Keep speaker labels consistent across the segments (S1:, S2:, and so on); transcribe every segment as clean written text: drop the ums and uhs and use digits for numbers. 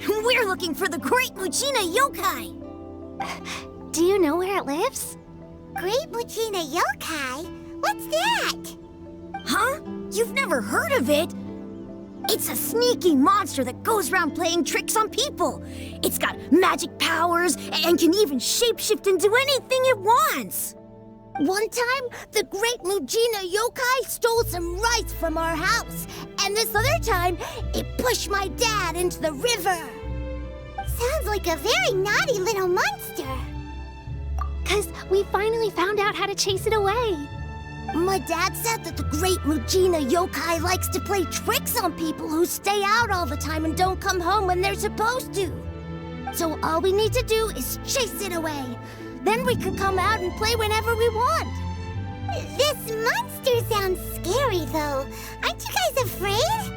S1: We're looking for the Great Muchina Yokai!
S2: Do you know where it lives?
S3: Great Muchina Yokai? What's that?
S1: Huh? You've never heard of it? It's a sneaky monster that goes around playing tricks on people. It's got magic powers and can even shapeshift into anything it wants.
S3: One time, the Great Muchina Yokai stole some rice from our house. And this other time, it pushed my dad into the river. Sounds like a very naughty little monster.
S2: 'Cause we finally found out how to chase it away.
S3: My dad said that the Great Muchina Yokai likes to play tricks on people who stay out all the time and don't come home when they're supposed to. So all we need to do is chase it away. Then we can come out and play whenever we want. This monster sounds scary, though. Aren't you guys afraid?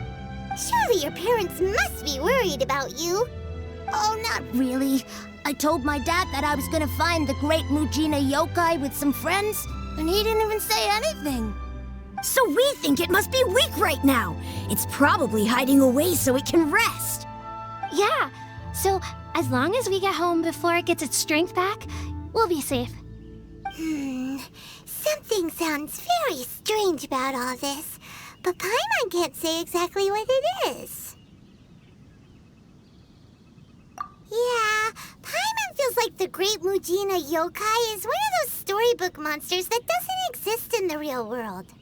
S3: Surely your parents must be worried about you. Oh, not really. I told my dad that I was gonna find the Great Muchina Yokai with some friends, and he didn't even say anything.
S1: So we think it must be weak right now. It's probably hiding away so it can rest.
S2: Yeah, so as long as we get home before it gets its strength back, we'll be safe.
S3: Something sounds very strange about all this, but Paimon can't say exactly what it is. Yeah, Paimon feels like the Great Muchina Yokai is one of those storybook monsters that doesn't exist in the real world.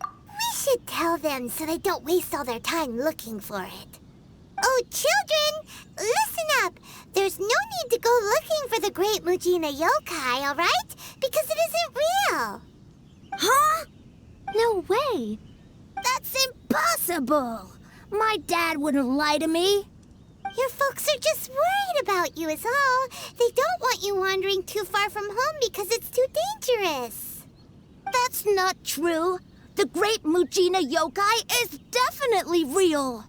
S3: We should tell them so they don't waste all their time looking for it. Oh, children, listen up. There's no need to go looking for the Great Muchina Yokai, all right? Because it isn't real.
S1: Huh?
S2: No way.
S3: That's impossible. My dad wouldn't lie to me. Your folks are just worried about you is all. They don't want you wandering too far from home because it's too dangerous. That's not true. The Great Muchina Yokai is definitely real.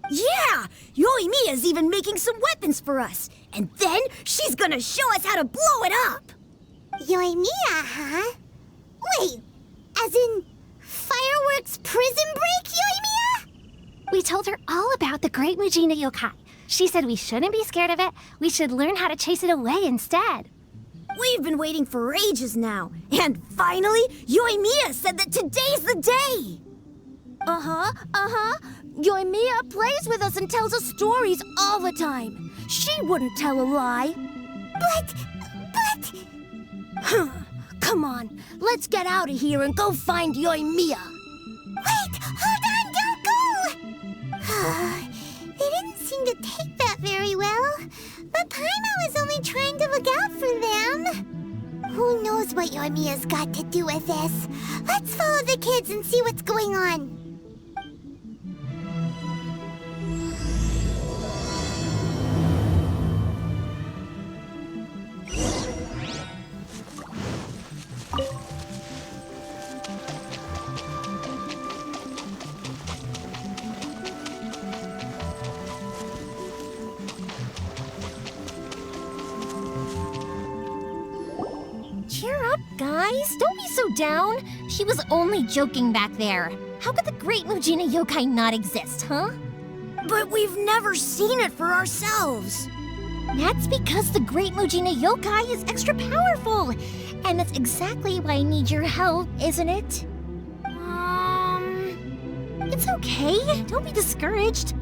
S1: Yeah! Yoimiya's even making some weapons for us. And then she's gonna show us how to blow it up!
S3: Yoimiya, huh? Wait, as in fireworks prison break, Yoimiya?
S2: We told her all about the Great Muchina Yokai. She said we shouldn't be scared of it. We should learn how to chase it away instead.
S1: We've been waiting for ages now. And finally, Yoimiya said that today's the day!
S3: Yoimiya plays with us and tells us stories all the time. She wouldn't tell a lie. But... Come on, let's get out of here and go find Yoimiya. Wait, hold on, don't go! They didn't seem to take that very well. But Paimon was only trying to look out for them. Who knows what Yoimiya's got to do with this? Let's follow the kids and see what's going on.
S4: Cheer up, guys. Don't be so down. She was only joking back there. How could the Great Muchina Yokai not exist, huh?
S1: But we've never seen it for ourselves.
S4: That's because the Great Muchina Yokai is extra powerful. And that's exactly why I need your help, isn't it? It's okay. Don't be discouraged.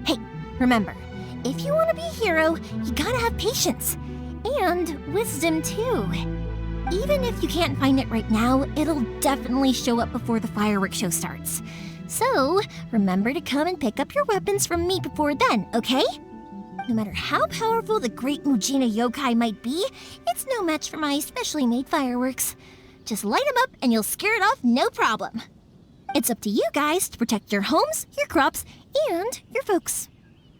S4: Hey, remember, if you want to be a hero, you gotta have patience. And wisdom, too. Even if you can't find it right now, it'll definitely show up before the fireworks show starts. So, remember to come and pick up your weapons from me before then, okay? No matter how powerful the Great Muchina Yokai might be, it's no match for my specially made fireworks. Just light them up and you'll scare it off no problem. It's up to you guys to protect your homes, your crops, and your folks.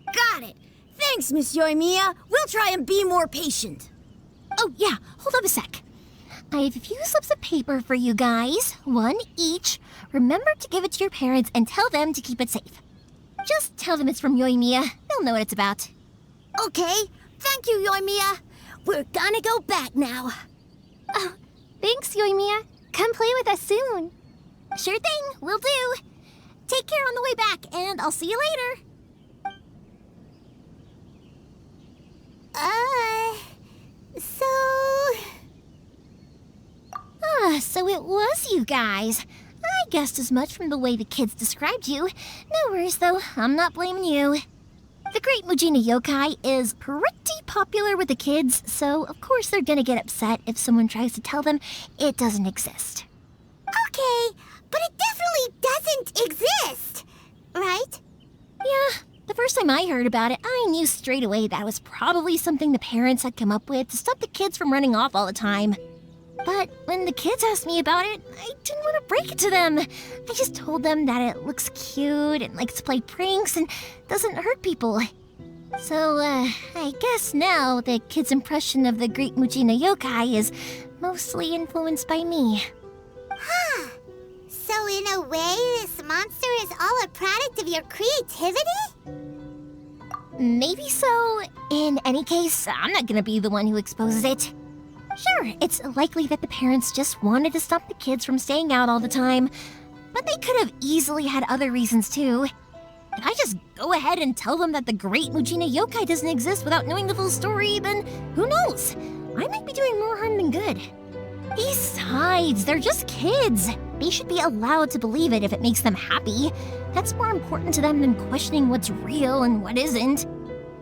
S1: Got it. Thanks, Miss Yoimiya. We'll try and be more patient.
S4: Oh yeah, hold up a sec. I have a few slips of paper for you guys, one each. Remember to give it to your parents and tell them to keep it safe. Just tell them it's from Yoimiya. They'll know what it's about.
S3: Okay, thank you, Yoimiya. We're gonna go back now.
S2: Oh, thanks, Yoimiya. Come play with us soon.
S4: Sure thing, will do. Take care on the way back, and I'll see you later. was you guys. I guessed as much from the way the kids described you. No worries, though. I'm not blaming you. The Great Mujina Yokai is pretty popular with the kids, so of course they're gonna get upset if someone tries to tell them it doesn't exist.
S3: Okay, but it definitely doesn't exist, right?
S4: Yeah, the first time I heard about it, I knew straight away that was probably something the parents had come up with to stop the kids from running off all the time. But when the kids asked me about it, I didn't want to break it to them. I just told them that it looks cute and likes to play pranks and doesn't hurt people. So, I guess now the kids' impression of the Great Mujina Yokai is mostly influenced by me.
S3: Huh. So in a way, this monster is all a product of your creativity?
S4: Maybe so. In any case, I'm not gonna be the one who exposes it. Sure, it's likely that the parents just wanted to stop the kids from staying out all the time, but they could have easily had other reasons too. If I just go ahead and tell them that the Great Mujina Yokai doesn't exist without knowing the full story, then who knows? I might be doing more harm than good. Besides, they're just kids. They should be allowed to believe it if it makes them happy. That's more important to them than questioning what's real and what isn't.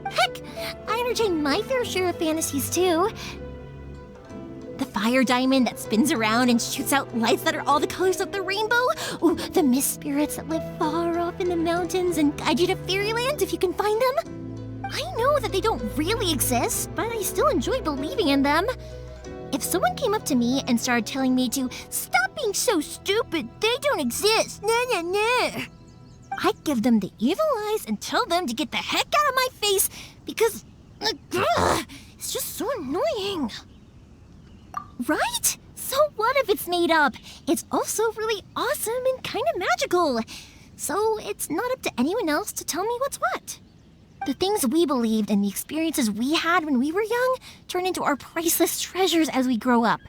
S4: Heck, I entertain my fair share of fantasies too. The fire diamond that spins around and shoots out lights that are all the colors of the rainbow. Ooh, the mist spirits that live far off in the mountains and guide you to fairyland if you can find them. I know that they don't really exist, but I still enjoy believing in them. If someone came up to me and started telling me to stop being so stupid, they don't exist, nah. I'd give them the evil eyes and tell them to get the heck out of my face because it's just so annoying. Right? So what if it's made up? It's also really awesome and kind of magical. So it's not up to anyone else to tell me what's what. The things we believed and the experiences we had when we were young turn into our priceless treasures as we grow up.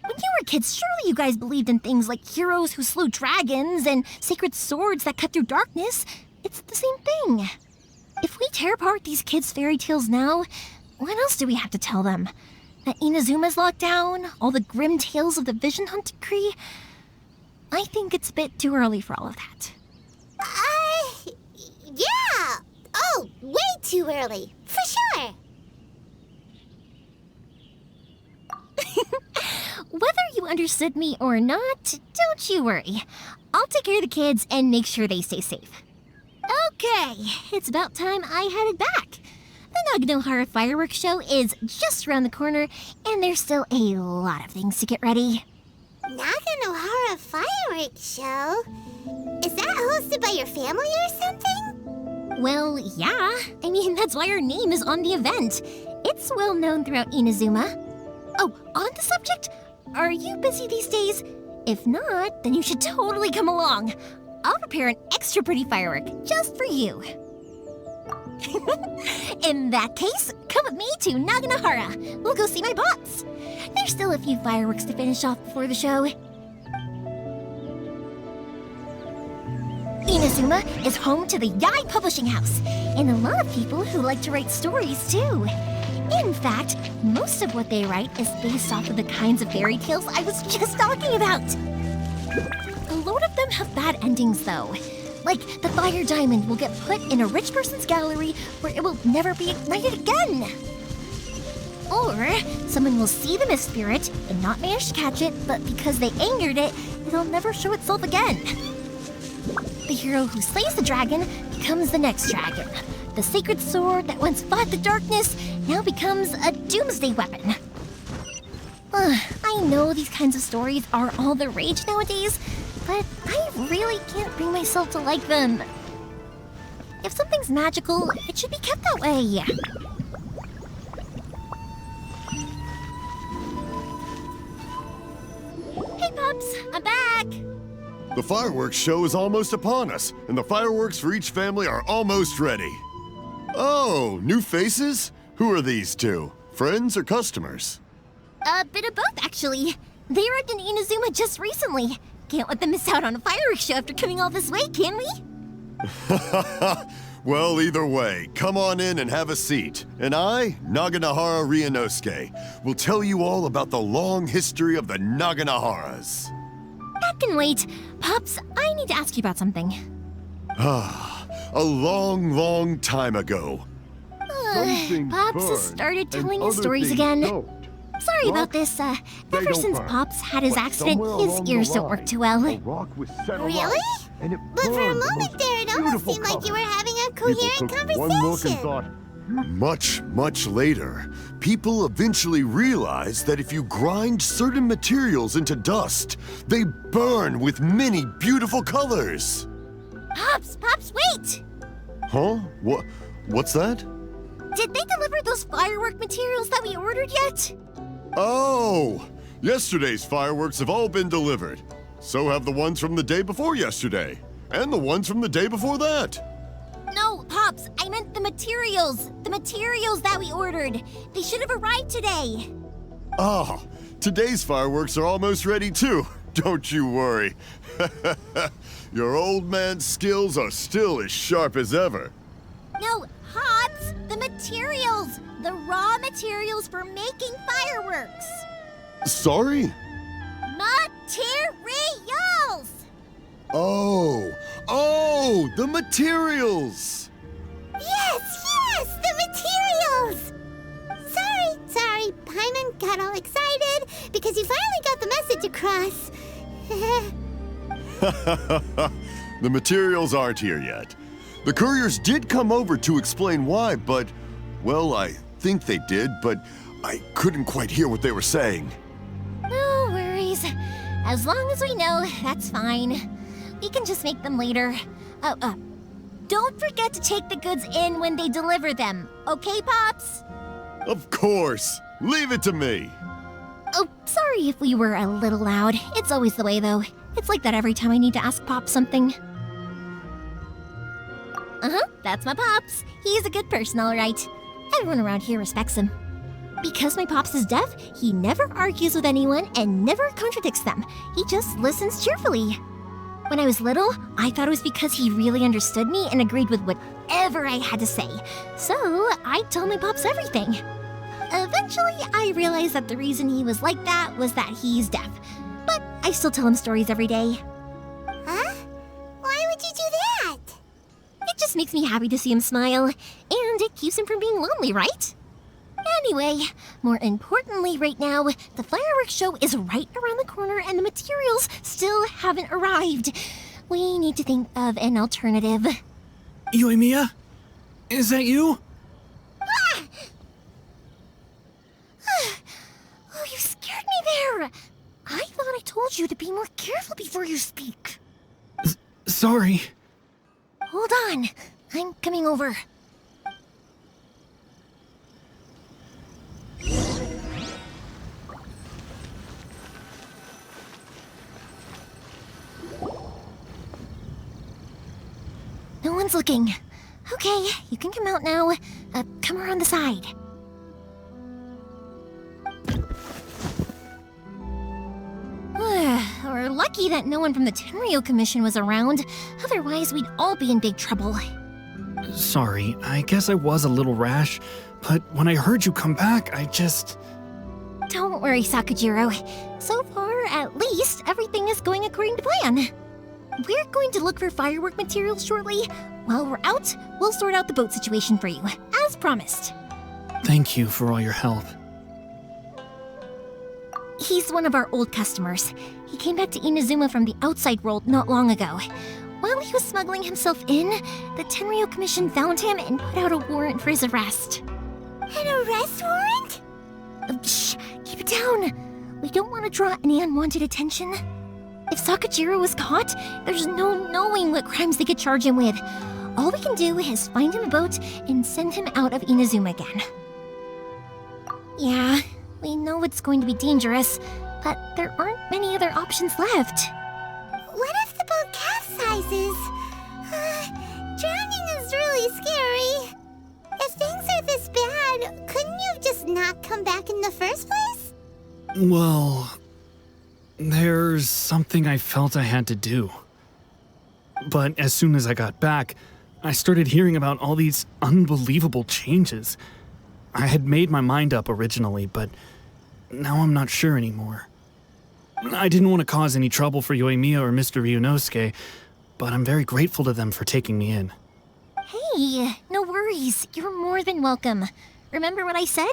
S4: When you were kids, surely you guys believed in things like heroes who slew dragons and sacred swords that cut through darkness. It's the same thing. If we tear apart these kids' fairy tales now, what else do we have to tell them? That Inazuma's locked down? All the grim tales of the Vision Hunt decree? I think it's a bit too early for all of that.
S3: Yeah! Oh, way too early, for sure!
S4: Whether you understood me or not, don't you worry. I'll take care of the kids and make sure they stay safe. Okay, it's about time I headed back. The Naganohara fireworks show is just around the corner, and there's still a lot of things to get ready.
S3: Naganohara fireworks show? Is that hosted by your family or something?
S4: Well, yeah. I mean, that's why our name is on the event. It's well known throughout Inazuma. Oh, on the subject, are you busy these days? If not, then you should totally come along. I'll prepare an extra pretty firework just for you. In that case, come with me to Naganohara. We'll go see my boss. There's still a few fireworks to finish off before the show. Inazuma is home to the Yai Publishing House, and a lot of people who like to write stories too. In fact, most of what they write is based off of the kinds of fairy tales I was just talking about. A lot of them have bad endings though. Like, the fire diamond will get put in a rich person's gallery where it will never be ignited again. Or, someone will see the mist spirit and not manage to catch it, but because they angered it, it'll never show itself again. The hero who slays the dragon becomes the next dragon. The sacred sword that once fought the darkness now becomes a doomsday weapon. I know these kinds of stories are all the rage nowadays, but I really can't bring myself to like them. If something's magical, it should be kept that way. Hey, Pups, I'm back!
S5: The fireworks show is almost upon us, and the fireworks for each family are almost ready. Oh, new faces? Who are these two? Friends or customers?
S4: A bit of both, actually. They arrived in Inazuma just recently. Can't let them miss out on a fireworks show after coming all this way, can we?
S5: Well, either way, come on in and have a seat. And I, Naganohara Ryunosuke, will tell you all about the long history of the Naganoharas.
S4: can wait. Pops, I need to ask you about something.
S5: A long, long time ago.
S4: Pops has started telling his stories again. Sorry about this. Ever since Pops had his accident, his ears don't work too well.
S3: Really? But for a moment there, it almost seemed like you were having a coherent conversation.
S5: Much, much later, people eventually realized that if you grind certain materials into dust, they burn with many beautiful colors.
S4: Pops, wait!
S5: Huh? What's that?
S4: Did they deliver those firework materials that we ordered yet?
S5: Oh! Yesterday's fireworks have all been delivered. So have the ones from the day before yesterday. And the ones from the day before that.
S4: No, Pops, I meant the materials. The materials that we ordered. They should have arrived today.
S5: Oh, today's fireworks are almost ready too. Don't you worry. Your old man's skills are still as sharp as ever.
S4: No, Pops, the materials. The raw materials for making fireworks.
S5: Sorry?
S4: Materials!
S5: Oh, the materials!
S3: Yes, the materials! Sorry, Paimon got all excited because you finally got the message across.
S5: The materials aren't here yet. The couriers did come over to explain why, but, well, I think they did, but I couldn't quite hear what they were saying.
S4: No worries. As long as we know, that's fine. We can just make them later. Don't forget to take the goods in when they deliver them, okay, Pops?
S5: Of course. Leave it to me.
S4: Oh, sorry if we were a little loud. It's always the way, though. It's like that every time I need to ask Pops something. That's my Pops. He's a good person, all right. Everyone around here respects him. Because my Pops is deaf, he never argues with anyone and never contradicts them. He just listens cheerfully. When I was little, I thought it was because he really understood me and agreed with whatever I had to say. So I told my Pops everything. Eventually, I realized that the reason he was like that was that he's deaf. But I still tell him stories every day.
S3: Huh? Why would you do that?
S4: It just makes me happy to see him smile, and it keeps him from being lonely, right? Anyway, more importantly right now, the fireworks show is right around the corner and the materials still haven't arrived. We need to think of an alternative.
S6: Yoimiya? Is that you?
S4: Ah! Oh, you scared me there! I thought I told you to be more careful before you speak.
S6: Sorry.
S4: Hold on, I'm coming over. No one's looking. Okay, you can come out now. Come around the side. We're lucky that no one from the Tenryo Commission was around. Otherwise, we'd all be in big trouble.
S6: Sorry, I guess I was a little rash, but when I heard you come back, I just...
S4: Don't worry, Sakujiro. So far, at least, everything is going according to plan. We're going to look for firework materials shortly. While we're out, we'll sort out the boat situation for you, as promised.
S6: Thank you for all your help.
S4: He's one of our old customers. He came back to Inazuma from the outside world not long ago. While he was smuggling himself in, the Tenryo Commission found him and put out a warrant for his arrest.
S3: An arrest warrant?
S4: Shh, keep it down. We don't want to draw any unwanted attention. If Sakujiro was caught, there's no knowing what crimes they could charge him with. All we can do is find him a boat and send him out of Inazuma again. Yeah, we know it's going to be dangerous, but there aren't many other options left.
S3: What if the boat capsizes? Drowning is really scary. If things are this bad, couldn't you have just not come back in the first place?
S6: Well, there's something I felt I had to do. But as soon as I got back, I started hearing about all these unbelievable changes. I had made my mind up originally, but now I'm not sure anymore. I didn't want to cause any trouble for Yoimiya or Mr. Ryunosuke, but I'm very grateful to them for taking me in.
S4: Hey, no worries. You're more than welcome. Remember what I said?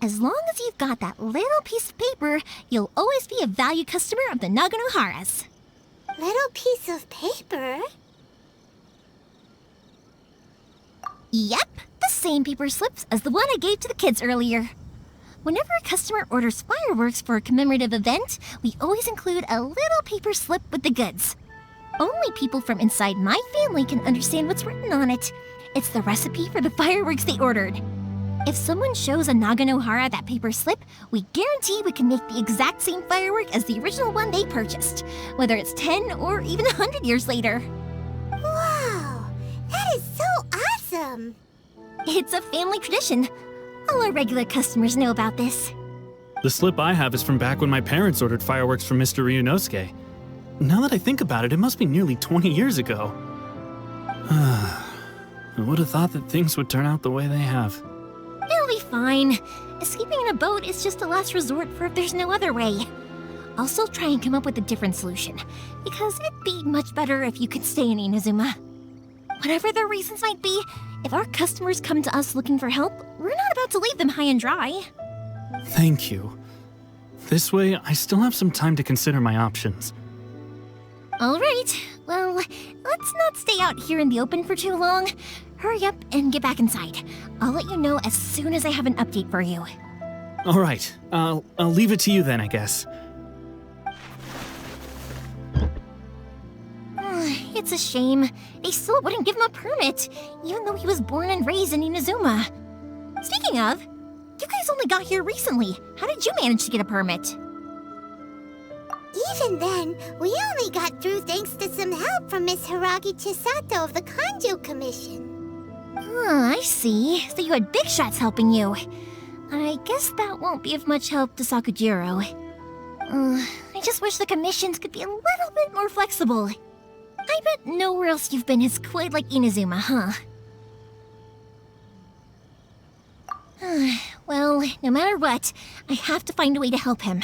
S4: As long as you've got that little piece of paper, you'll always be a valued customer of the Naganoharas.
S3: Little piece of paper?
S4: Yep, the same paper slips as the one I gave to the kids earlier. Whenever a customer orders fireworks for a commemorative event, we always include a little paper slip with the goods. Only people from inside my family can understand what's written on it. It's the recipe for the fireworks they ordered. If someone shows a Naganohara that paper slip, we guarantee we can make the exact same firework as the original one they purchased, whether it's 10 or even 100 years later.
S3: Wow, that is so awesome!
S4: It's a family tradition. All our regular customers know about this.
S6: The slip I have is from back when my parents ordered fireworks from Mr. Ryunosuke. Now that I think about it, it must be nearly 20 years ago. I would have thought that things would turn out the way they have.
S4: It'll be fine. Escaping in a boat is just a last resort for if there's no other way. I'll still try and come up with a different solution, because it'd be much better if you could stay in Inazuma. Whatever their reasons might be, if our customers come to us looking for help, we're not about to leave them high and dry.
S6: Thank you. This way, I still have some time to consider my options.
S4: All right, well, let's not stay out here in the open for too long. Hurry up and get back inside. I'll let you know as soon as I have an update for you.
S6: All right, I'll leave it to you then, I guess.
S4: It's a shame. They still wouldn't give him a permit, even though he was born and raised in Inazuma. Speaking of, you guys only got here recently. How did you manage to get a permit?
S3: Even then, we only got through thanks to some help from Miss Hiragi Chisato of the Kanjo Commission.
S4: I see. So you had big shots helping you. I guess that won't be of much help to Sakujiro. I just wish the commissions could be a little bit more flexible. I bet nowhere else you've been is quite like Inazuma, huh? Well, no matter what, I have to find a way to help him.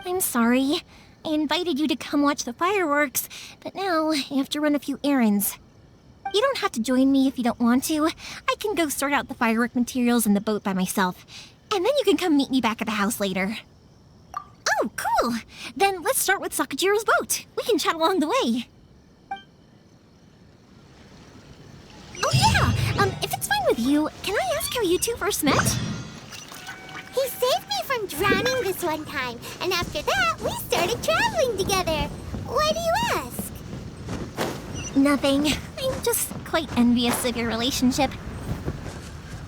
S4: I'm sorry. I invited you to come watch the fireworks, but now I have to run a few errands. You don't have to join me if you don't want to. I can go sort out the firework materials in the boat by myself, and then you can come meet me back at the house later. Oh, cool! Then let's start with Sakujiro's boat. We can chat along the way. Oh yeah! If it's fine with you, can I ask how you two first met?
S3: He saved me from drowning this one time, and after that, we started traveling together. Why do you ask?
S4: Nothing. I'm just quite envious of your relationship.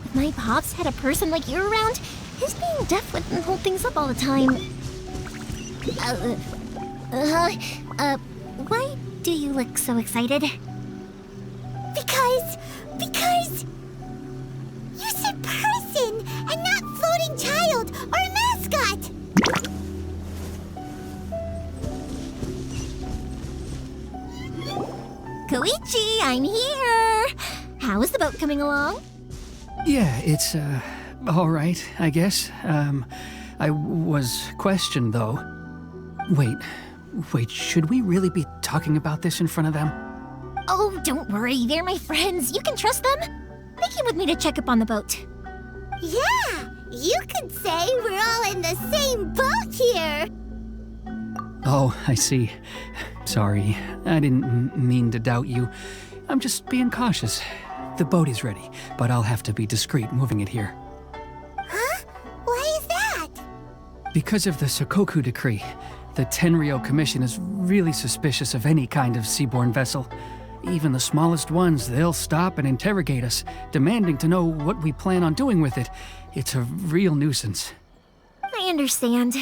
S4: If my pops had a person like you around, his being deaf wouldn't hold things up all the time. Why do you look so excited?
S3: Because... You said person, and not floating child or mascot!
S4: Koichi, I'm here! How is the boat coming along?
S7: Yeah, it's, all right, I guess. I was questioned, though. Wait, should we really be talking about this in front of them?
S4: Oh, don't worry, they're my friends. You can trust them. They came with me to check up on the boat.
S3: Yeah, you could say we're all in the same boat here.
S7: Oh, I see. Sorry, I didn't mean to doubt you. I'm just being cautious. The boat is ready, but I'll have to be discreet moving it here.
S3: Huh? Why is that?
S7: Because of the Sokoku decree, the Tenryo Commission is really suspicious of any kind of seaborne vessel. Even the smallest ones, they'll stop and interrogate us, demanding to know what we plan on doing with it. It's a real nuisance.
S4: I understand.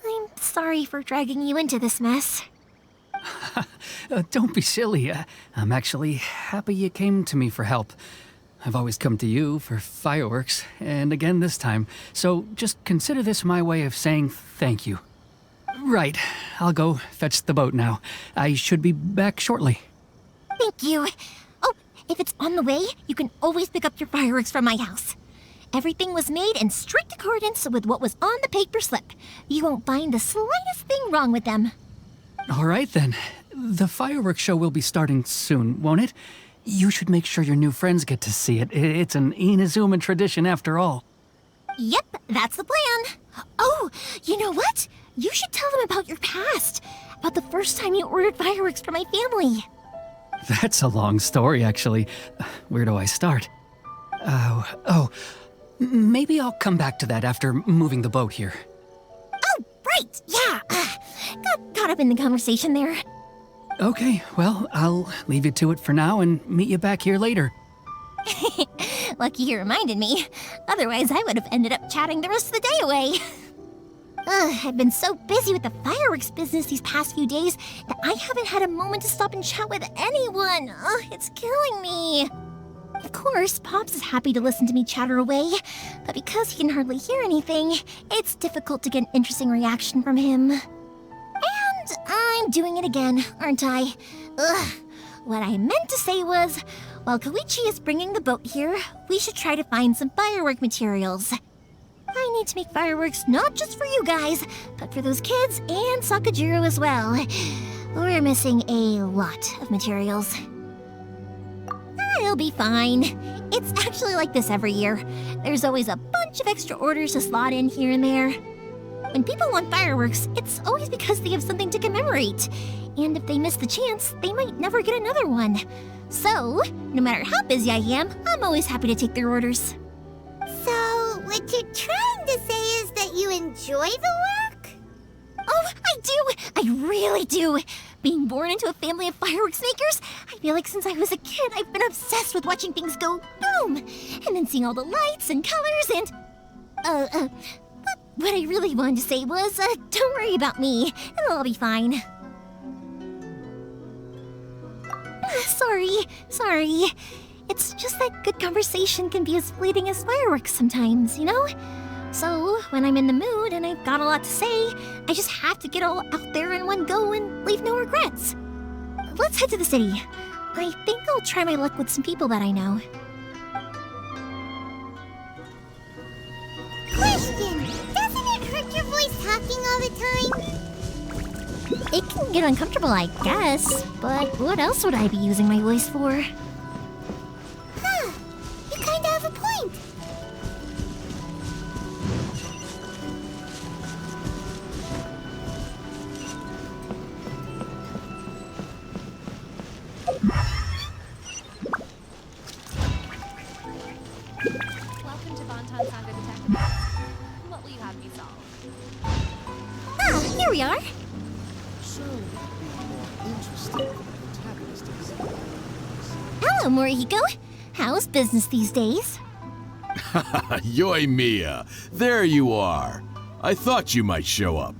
S4: I'm sorry for dragging you into this mess.
S7: Don't be silly. I'm actually happy you came to me for help. I've always come to you for fireworks, and again this time, so just consider this my way of saying thank you. Right, I'll go fetch the boat now. I should be back shortly.
S4: Thank you. Oh, if it's on the way, you can always pick up your fireworks from my house. Everything was made in strict accordance with what was on the paper slip. You won't find the slightest thing wrong with them.
S7: All right then. The fireworks show will be starting soon, won't it? You should make sure your new friends get to see it. It's an Inazuma tradition after all.
S4: Yep, that's the plan. Oh, you know what? You should tell them about your past. About the first time you ordered fireworks for my family.
S7: That's a long story, actually. Where do I start? Maybe I'll come back to that after moving the boat here.
S4: Oh, right, yeah. Got caught up in the conversation there.
S7: Okay, well, I'll leave you to it for now and meet you back here later.
S4: Lucky you reminded me. Otherwise, I would have ended up chatting the rest of the day away. I've been so busy with the fireworks business these past few days that I haven't had a moment to stop and chat with anyone. It's killing me. Of course, Pops is happy to listen to me chatter away, but because he can hardly hear anything, it's difficult to get an interesting reaction from him. And I'm doing it again, aren't I? What I meant to say was, while Koichi is bringing the boat here, we should try to find some firework materials. I need to make fireworks not just for you guys, but for those kids and Sakujiro as well. We're missing a lot of materials. It'll be fine. It's actually like this every year. There's always a bunch of extra orders to slot in here and there. When people want fireworks, it's always because they have something to commemorate. And if they miss the chance, they might never get another one. So, no matter how busy I am, I'm always happy to take their orders.
S3: So, what you're trying to say is that you enjoy the work?
S4: Oh, I do! I really do! Being born into a family of fireworks makers, I feel like since I was a kid, I've been obsessed with watching things go boom! And then seeing all the lights and colors and... What I really wanted to say was, don't worry about me. It'll all be fine. Sorry. It's just that good conversation can be as fleeting as fireworks sometimes, you know? So, when I'm in the mood and I've got a lot to say, I just have to get all out there in one go and leave no regrets. Let's head to the city. I think I'll try my luck with some people that I know.
S3: Question! Doesn't it hurt your voice talking all the time?
S4: It can get uncomfortable, I guess, but what else would I be using my voice for?
S3: Huh, you kinda have a point.
S2: Welcome to Bonton Saga Detective. What will you have me solve?
S4: Ah, here we are. Hello, Morihiko. How's business these days?
S8: Yoimiya, there you are. I thought you might show up.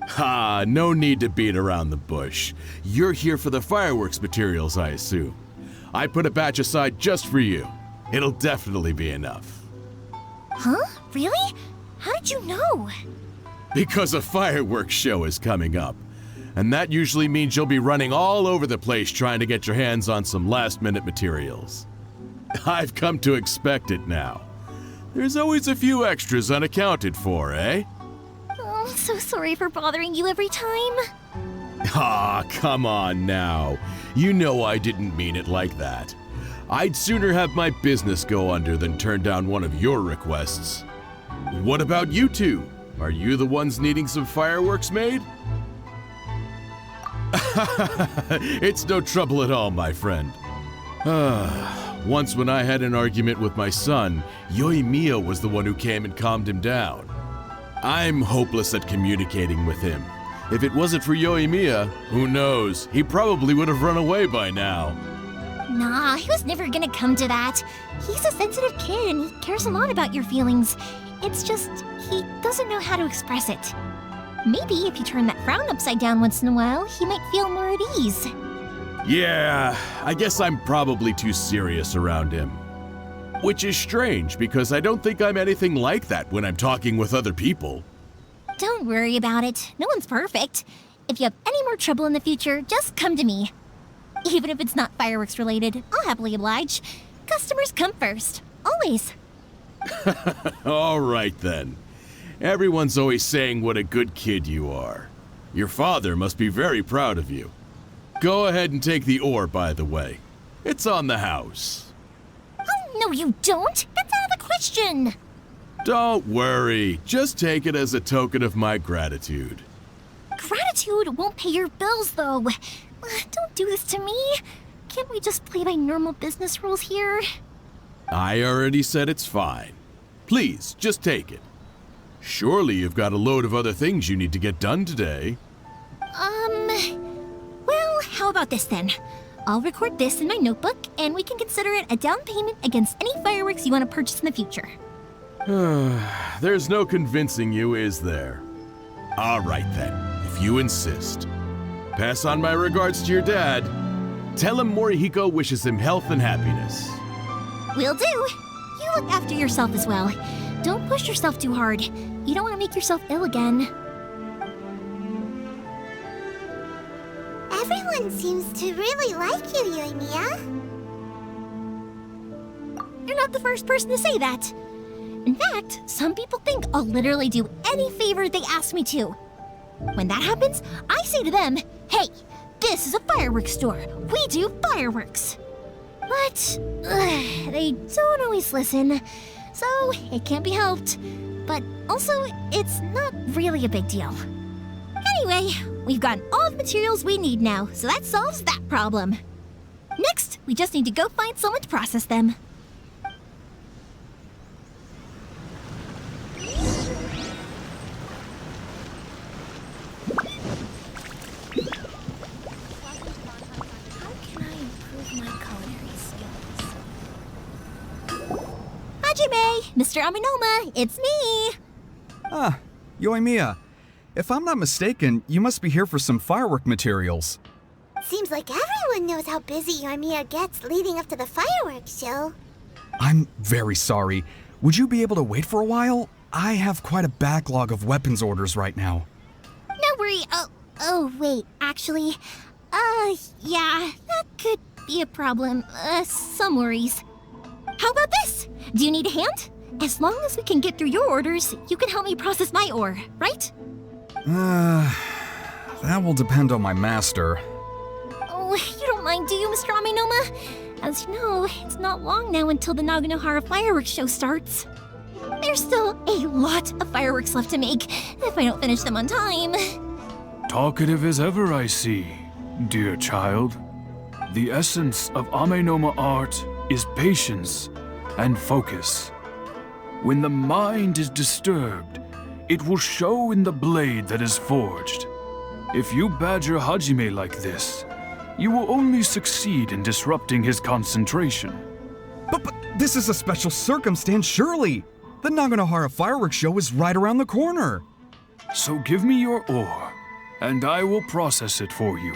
S8: Ha, no need to beat around the bush. You're here for the fireworks materials, I assume. I put a batch aside just for you. It'll definitely be enough.
S4: Huh? Really? How did you know?
S8: Because a fireworks show is coming up. And that usually means you'll be running all over the place trying to get your hands on some last-minute materials. I've come to expect it now. There's always a few extras unaccounted for, eh?
S4: Oh, so sorry for bothering you every time.
S8: Ah, come on now. You know I didn't mean it like that. I'd sooner have my business go under than turn down one of your requests. What about you two? Are you the ones needing some fireworks made? It's no trouble at all, my friend. Once when I had an argument with my son, Yoimiya was the one who came and calmed him down. I'm hopeless at communicating with him. If it wasn't for Yoimiya, who knows, he probably would have run away by now.
S4: Nah, he was never gonna come to that. He's a sensitive kid and he cares a lot about your feelings. It's just, he doesn't know how to express it. Maybe if you turn that frown upside down once in a while, he might feel more at ease.
S8: Yeah, I guess I'm probably too serious around him. Which is strange, because I don't think I'm anything like that when I'm talking with other people.
S4: Don't worry about it. No one's perfect. If you have any more trouble in the future, just come to me. Even if it's not fireworks related, I'll happily oblige. Customers come first. Always.
S8: All right then. Everyone's always saying what a good kid you are. Your father must be very proud of you. Go ahead and take the ore, by the way. It's on the house.
S4: Oh, no you don't! That's out of the question!
S8: Don't worry. Just take it as a token of my gratitude.
S4: Gratitude won't pay your bills, though. Don't do this to me. Can't we just play by normal business rules here?
S8: I already said it's fine. Please, just take it. Surely you've got a load of other things you need to get done today.
S4: Well, how about this then? I'll record this in my notebook, and we can consider it a down payment against any fireworks you want to purchase in the future.
S8: There's no convincing you, is there? All right then, if you insist. Pass on my regards to your dad. Tell him Morihiko wishes him health and happiness.
S4: Will do. You look after yourself as well. Don't push yourself too hard. You don't want to make yourself ill again.
S3: Everyone seems to really like you, Yoimiya.
S4: You're not the first person to say that. In fact, some people think I'll literally do any favor they ask me to. When that happens, I say to them, hey, this is a fireworks store. We do fireworks. But they don't always listen, so it can't be helped. But also, it's not really a big deal. Anyway, we've gotten all the materials we need now, so that solves that problem. Next, we just need to go find someone to process them. Mr. Aminoma, it's me!
S9: Ah, Yoimiya. If I'm not mistaken, you must be here for some firework materials.
S3: Seems like everyone knows how busy Yoimiya gets leading up to the fireworks show.
S9: I'm very sorry. Would you be able to wait for a while? I have quite a backlog of weapons orders right now.
S4: No worry. Oh, wait, actually, yeah, that could be a problem. Some worries. How about this? Do you need a hand? As long as we can get through your orders, you can help me process my ore, right?
S9: That will depend on my master.
S4: Oh, you don't mind, do you, Mr. Aminoma? As you know, it's not long now until the Naganohara fireworks show starts. There's still a lot of fireworks left to make, if I don't finish them on time.
S6: Talkative as ever, I see, dear child. The essence of Amenoma art is patience and focus. When the mind is disturbed, it will show in the blade that is forged. If you badger Hajime like this, you will only succeed in disrupting his concentration.
S9: But this is a special circumstance, surely! The Naganohara fireworks show is right around the corner!
S6: So give me your ore, and I will process it for you.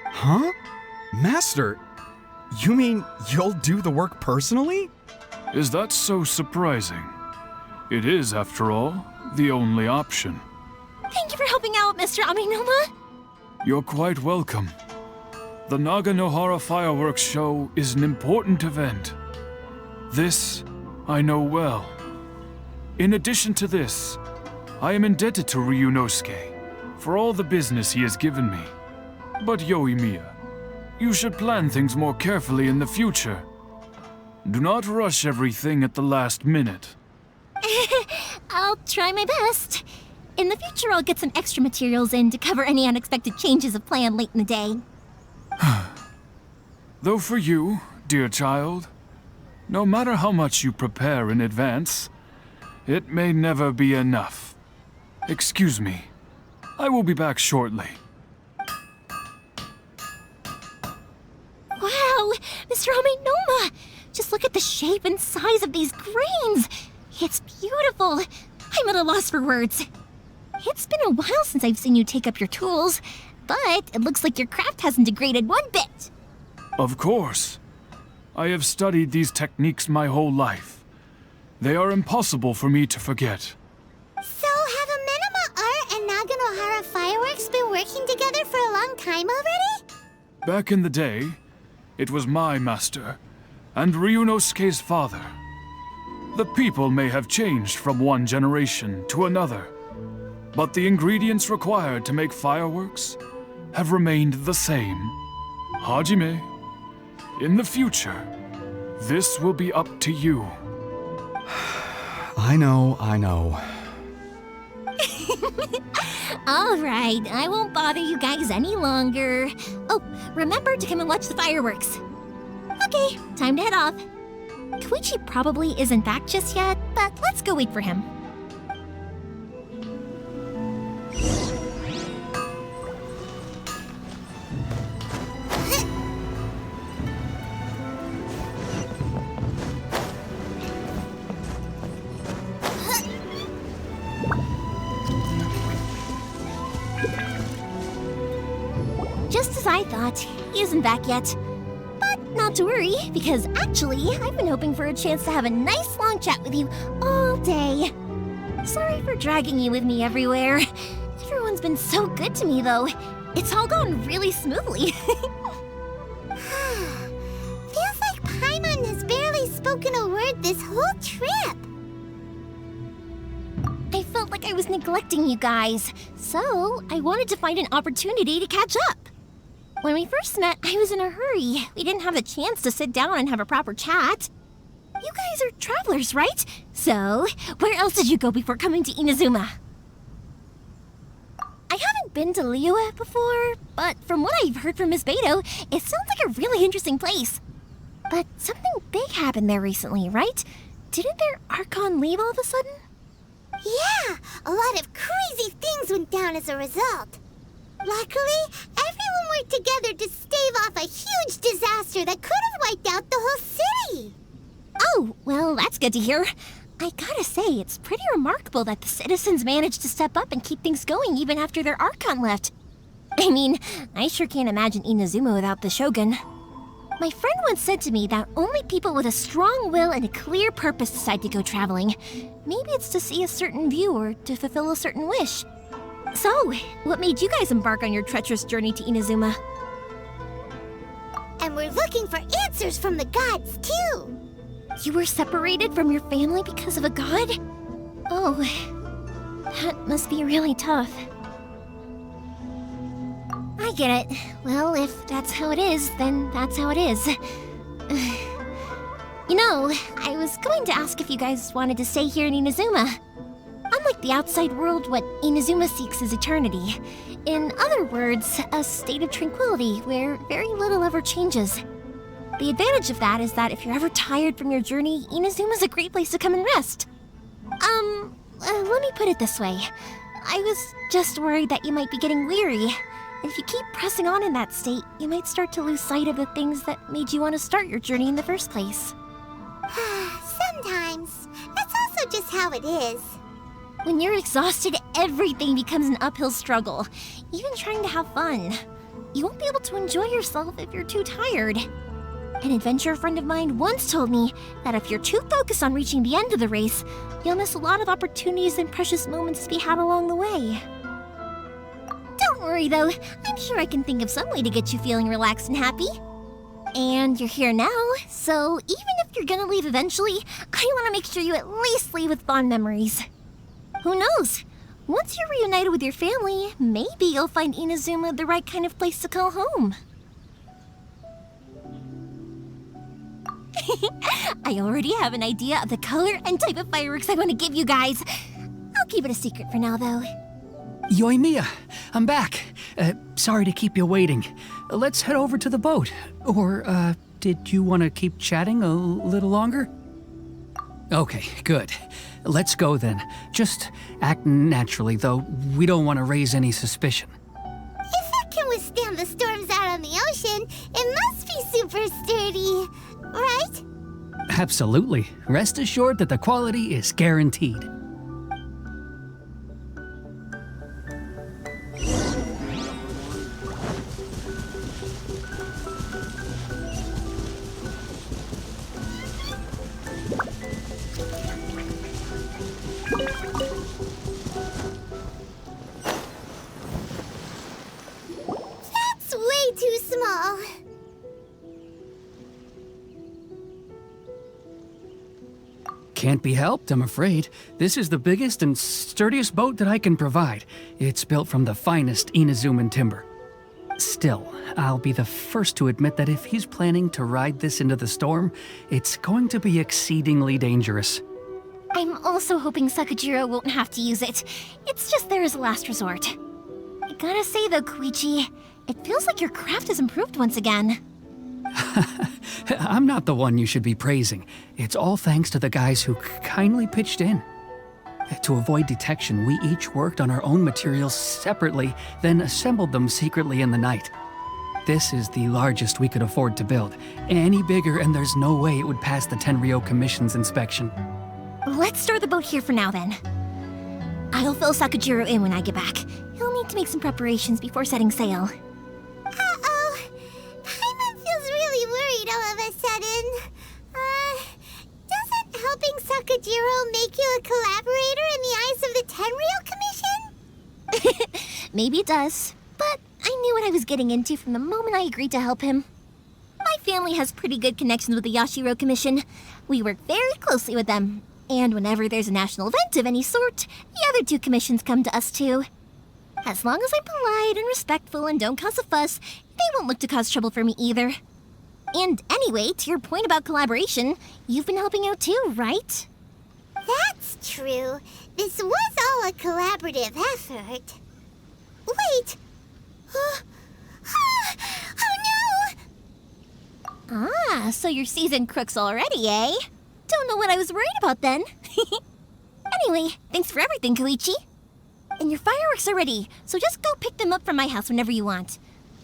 S9: Huh? Master, you mean you'll do the work personally?
S6: Is that so surprising? It is, after all, the only option.
S4: Thank you for helping out, Mr. Aminoma.
S6: You're quite welcome. The Naganohara fireworks show is an important event. This I know well. In addition to this, I am indebted to Ryunosuke for all the business he has given me. But Yoimiya, you should plan things more carefully in the future. Do not rush everything at the last minute.
S4: I'll try my best. In the future, I'll get some extra materials in to cover any unexpected changes of plan late in the day.
S6: Though for you, dear child, no matter how much you prepare in advance, it may never be enough. Excuse me. I will be back shortly.
S4: Wow, Mr. Aminoma! Just look at the shape and size of these grains! It's beautiful! I'm at a loss for words. It's been a while since I've seen you take up your tools, but it looks like your craft hasn't degraded one bit.
S6: Of course. I have studied these techniques my whole life. They are impossible for me to forget.
S3: So have Amenoma Art and Naganohara Fireworks been working together for a long time already?
S6: Back in the day, it was my master and Ryunosuke's father.
S10: The people may have changed from one generation to another, but the ingredients required to make fireworks have remained the same. Hajime, in the future, this will be up to you.
S9: I know.
S4: All right, I won't bother you guys any longer. Oh, remember to come and watch the fireworks. Okay, time to head off. Koichi probably isn't back just yet, but let's go wait for him. Just as I thought, he isn't back yet. But not to worry, because actually, I've been hoping for a chance to have a nice long chat with you all day. Sorry for dragging you with me everywhere. Everyone's been so good to me, though. It's all gone really smoothly.
S3: Feels like Paimon has barely spoken a word this whole trip.
S4: I felt like I was neglecting you guys, so I wanted to find an opportunity to catch up. When we first met, I was in a hurry. We didn't have the chance to sit down and have a proper chat. You guys are travelers, right? So, where else did you go before coming to Inazuma? I haven't been to Liyue before, but from what I've heard from Miss Beto, it sounds like a really interesting place. But something big happened there recently, right? Didn't their Archon leave all of a sudden?
S3: Yeah, a lot of crazy things went down as a result. Luckily, everyone worked together to stave off a huge disaster that could have wiped out the whole city.
S4: Oh, well, that's good to hear. I gotta say, it's pretty remarkable that the citizens managed to step up and keep things going even after their Archon left. I mean, I sure can't imagine Inazuma without the Shogun. My friend once said to me that only people with a strong will and a clear purpose decide to go traveling. Maybe it's to see a certain view or to fulfill a certain wish. So, what made you guys embark on your treacherous journey to Inazuma?
S3: And we're looking for answers from the gods, too.
S4: You were separated from your family because of a god? Oh, that must be really tough. I get it. Well, if that's how it is, then that's how it is. You know, I was going to ask if you guys wanted to stay here in Inazuma. Unlike the outside world, what Inazuma seeks is eternity. In other words, a state of tranquility where very little ever changes. The advantage of that is that if you're ever tired from your journey, Inazuma's a great place to come and rest. Let me put it this way. I was just worried that you might be getting weary. And if you keep pressing on in that state, you might start to lose sight of the things that made you want to start your journey in the first place.
S3: Sometimes. That's also just how it is.
S4: When you're exhausted, everything becomes an uphill struggle, even trying to have fun. You won't be able to enjoy yourself if you're too tired. An adventurer friend of mine once told me that if you're too focused on reaching the end of the race, you'll miss a lot of opportunities and precious moments to be had along the way. Don't worry though, I'm sure I can think of some way to get you feeling relaxed and happy. And you're here now, so even if you're gonna leave eventually, I want to make sure you at least leave with fond memories. Who knows? Once you're reunited with your family, maybe you'll find Inazuma the right kind of place to call home. I already have an idea of the color and type of fireworks I want to give you guys. I'll keep it a secret for now, though.
S7: Yoimiya, I'm back. Sorry to keep you waiting. Let's head over to the boat. Or, did you want to keep chatting a little longer? Okay, good. Let's go then. Just act naturally, though we don't want to raise any suspicion.
S3: If it can withstand the storms out on the ocean, it must be super sturdy, right?
S7: Absolutely. Rest assured that the quality is guaranteed.
S3: That's way too small.
S7: Can't be helped, I'm afraid. This is the biggest and sturdiest boat that I can provide. It's built from the finest Inazuman timber. Still, I'll be the first to admit that if he's planning to ride this into the storm, it's going to be exceedingly dangerous.
S4: I'm also hoping Sakujiro won't have to use it. It's just there as a last resort. I gotta say though, Koichi, it feels like your craft has improved once again.
S7: I'm not the one you should be praising. It's all thanks to the guys who kindly pitched in. To avoid detection, we each worked on our own materials separately, then assembled them secretly in the night. This is the largest we could afford to build. Any bigger and there's no way it would pass the Tenryou Commission's inspection.
S4: Let's store the boat here for now then. I'll fill Sakujiro in when I get back. He'll need to make some preparations before setting sail.
S3: Uh-oh. Paimon feels really worried all of a sudden. Doesn't helping Sakujiro make you a collaborator in the eyes of the Tenryou Commission?
S4: Maybe it does, but I knew what I was getting into from the moment I agreed to help him. My family has pretty good connections with the Yashiro Commission. We work very closely with them, and whenever there's a national event of any sort, the other two commissions come to us too. As long as I'm polite and respectful and don't cause a fuss, they won't look to cause trouble for me either. And anyway, to your point about collaboration, you've been helping out too, right?
S3: That's true. This was all a collaborative effort. Wait! Oh no!
S4: Ah, so you're seasoned crooks already, eh? Don't know what I was worried about then. Anyway, thanks for everything, Koichi. And your fireworks are ready, so just go pick them up from my house whenever you want.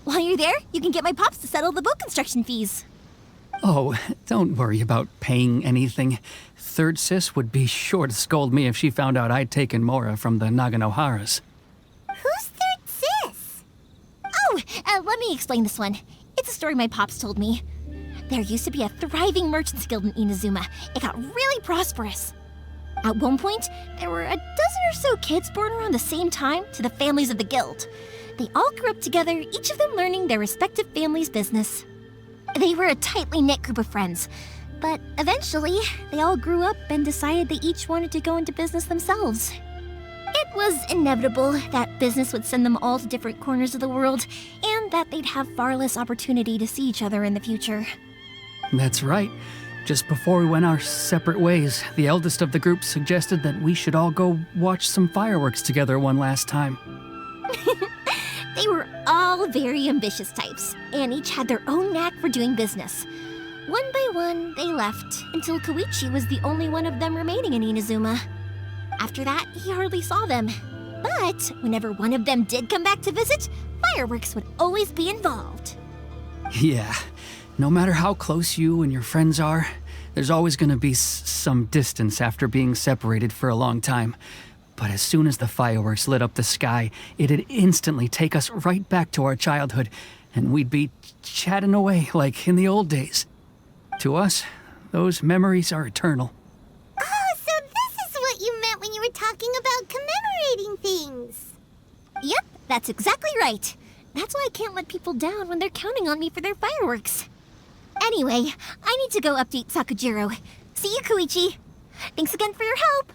S4: While you're there, you can get my pops to settle the boat construction fees.
S7: Oh, don't worry about paying anything. Third Sis would be sure to scold me if she found out I'd taken Mora from the Naganoharas.
S3: Who's Third Sis?
S4: Oh, let me explain this one. It's a story my pops told me. There used to be a thriving merchants guild in Inazuma. It got really prosperous. At one point, there were a dozen or so kids born around the same time to the families of the guild. They all grew up together, each of them learning their respective family's business. They were a tightly knit group of friends, but eventually, they all grew up and decided they each wanted to go into business themselves. It was inevitable that business would send them all to different corners of the world, and that they'd have far less opportunity to see each other in the future.
S7: That's right. Just before we went our separate ways, the eldest of the group suggested that we should all go watch some fireworks together one last time.
S4: They were all very ambitious types, and each had their own knack for doing business. One by one, they left, until Koichi was the only one of them remaining in Inazuma. After that, he hardly saw them. But whenever one of them did come back to visit, fireworks would always be involved.
S7: Yeah, no matter how close you and your friends are, there's always going to be some distance after being separated for a long time. But as soon as the fireworks lit up the sky, it'd instantly take us right back to our childhood, and we'd be chatting away like in the old days. To us, those memories are eternal.
S3: Oh, so this is what you meant when you were talking about commemorating things.
S4: Yep, that's exactly right. That's why I can't let people down when they're counting on me for their fireworks. Anyway, I need to go update Sakujiro. See you, Koichi. Thanks again for your help.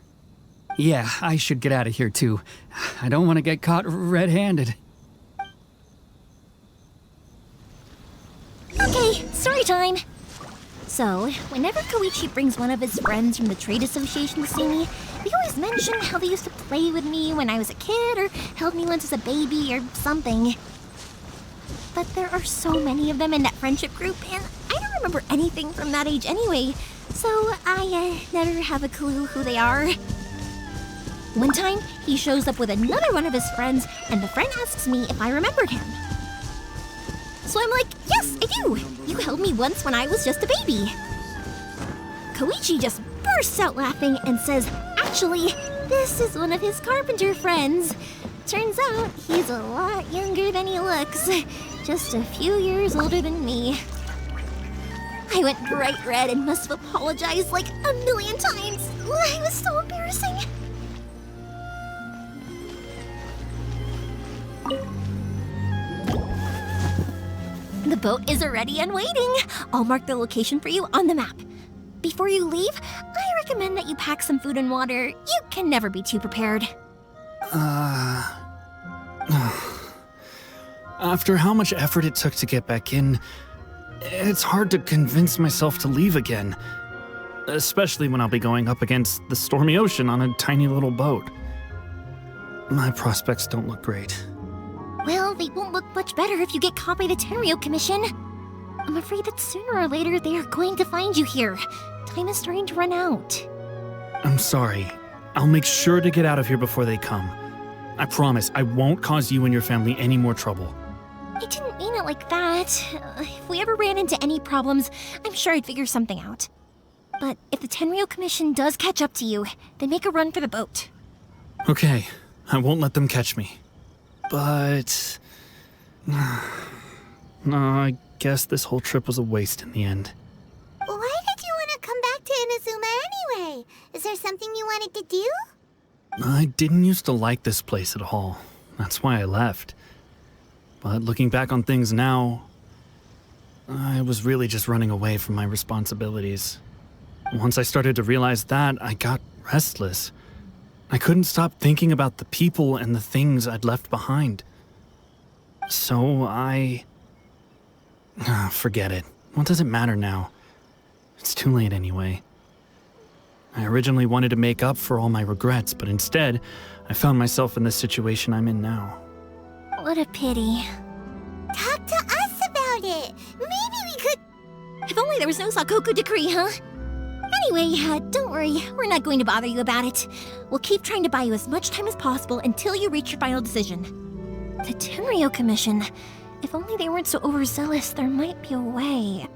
S7: Yeah, I should get out of here too. I don't want to get caught red-handed.
S4: Okay, story time. So, whenever Koichi brings one of his friends from the trade association to see me, they always mention how they used to play with me when I was a kid or held me once as a baby or something. But there are so many of them in that friendship group, and I don't remember anything from that age anyway, so I never have a clue who they are. One time, he shows up with another one of his friends, and the friend asks me if I remembered him. So I'm like, yes, I do! You held me once when I was just a baby. Koichi just bursts out laughing and says, actually, this is one of his carpenter friends. Turns out, he's a lot younger than he looks. Just a few years older than me. I went bright red and must have apologized like a million times. It was so embarrassing. The boat is ready and waiting. I'll mark the location for you on the map. before you leave, I recommend that you pack some food and water. You can never be too prepared.
S6: After how much effort it took to get back in, it's hard to convince myself to leave again. Especially when I'll be going up against the stormy ocean on a tiny little boat. My prospects don't look great.
S4: Well, they won't look much better if you get caught by the Tenryou Commission. I'm afraid that sooner or later they are going to find you here. Time is starting to run out.
S6: I'm sorry. I'll make sure to get out of here before they come. I promise I won't cause you and your family any more trouble.
S4: I didn't mean it like that. If we ever ran into any problems, I'm sure I'd figure something out. But if the Tenryou Commission does catch up to you, then make a run for the boat.
S6: Okay, I won't let them catch me. But... no, I guess this whole trip was a waste in the end.
S3: Why did you want to come back to Inazuma anyway? Is there something you wanted to do?
S6: I didn't used to like this place at all. That's why I left. But looking back on things now, I was really just running away from my responsibilities. Once I started to realize that, I got restless. I couldn't stop thinking about the people and the things I'd left behind. So forget it. What does it matter now? It's too late anyway. I originally wanted to make up for all my regrets, but instead, I found myself in the situation I'm in now.
S4: What a pity.
S3: Talk to us about it. Maybe we could...
S4: If only there was no Sakoku decree, huh? Anyway, don't worry. We're not going to bother you about it. We'll keep trying to buy you as much time as possible until you reach your final decision. The Tenryou Commission. If only they weren't so overzealous, there might be a way.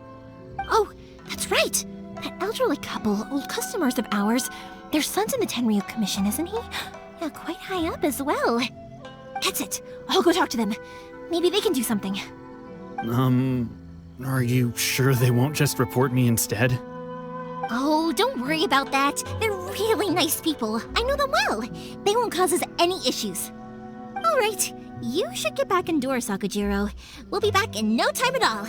S4: Oh, that's right! That elderly couple, old customers of ours, their son's in the Tenryou Commission, isn't he? Yeah, quite high up as well. That's it. I'll go talk to them. Maybe they can do something.
S6: Are you sure they won't just report me instead?
S4: Oh, don't worry about that. They're really nice people. I know them well. They won't cause us any issues. All right, you should get back indoors, Sakujiro. We'll be back in no time at all.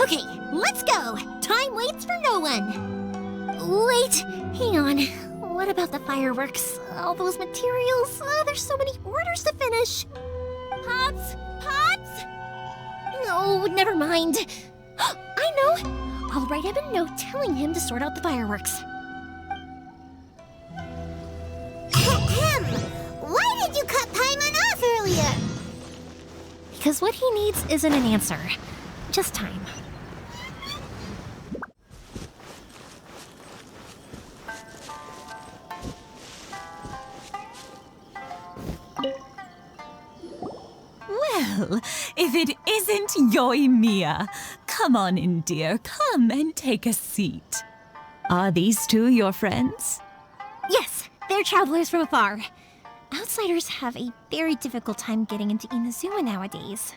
S4: Okay, let's go. Time waits for no one. Wait, hang on. What about the fireworks? All those materials? There's so many orders to finish. Pops? Pops? No, never mind. I know. I'll write him a note telling him to sort out the fireworks.
S3: Ahem! Why did you cut Paimon off earlier?
S4: Because what he needs isn't an answer, just time.
S11: Well, if it isn't Yoimiya. Come on in, dear. Come and take a seat. Are these two your friends?
S4: Yes, they're travelers from afar. Outsiders have a very difficult time getting into Inazuma nowadays.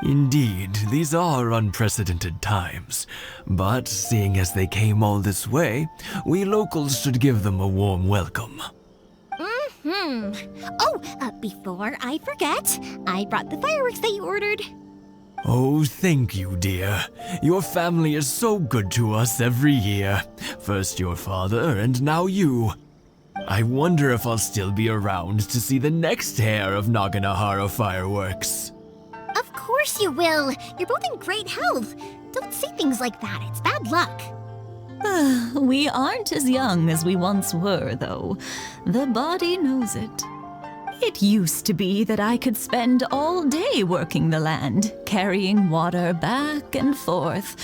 S12: Indeed, these are unprecedented times. But seeing as they came all this way, we locals should give them a warm welcome.
S4: Oh, before I forget, I brought the fireworks that you ordered.
S12: Oh, thank you, dear. Your family is so good to us every year. First your father, and now you. I wonder if I'll still be around to see the next hair of Naganohara fireworks.
S4: Of course you will. You're both in great health. Don't say things like that. It's bad luck.
S11: We aren't as young as we once were, though. The body knows it. It used to be that I could spend all day working the land, carrying water back and forth.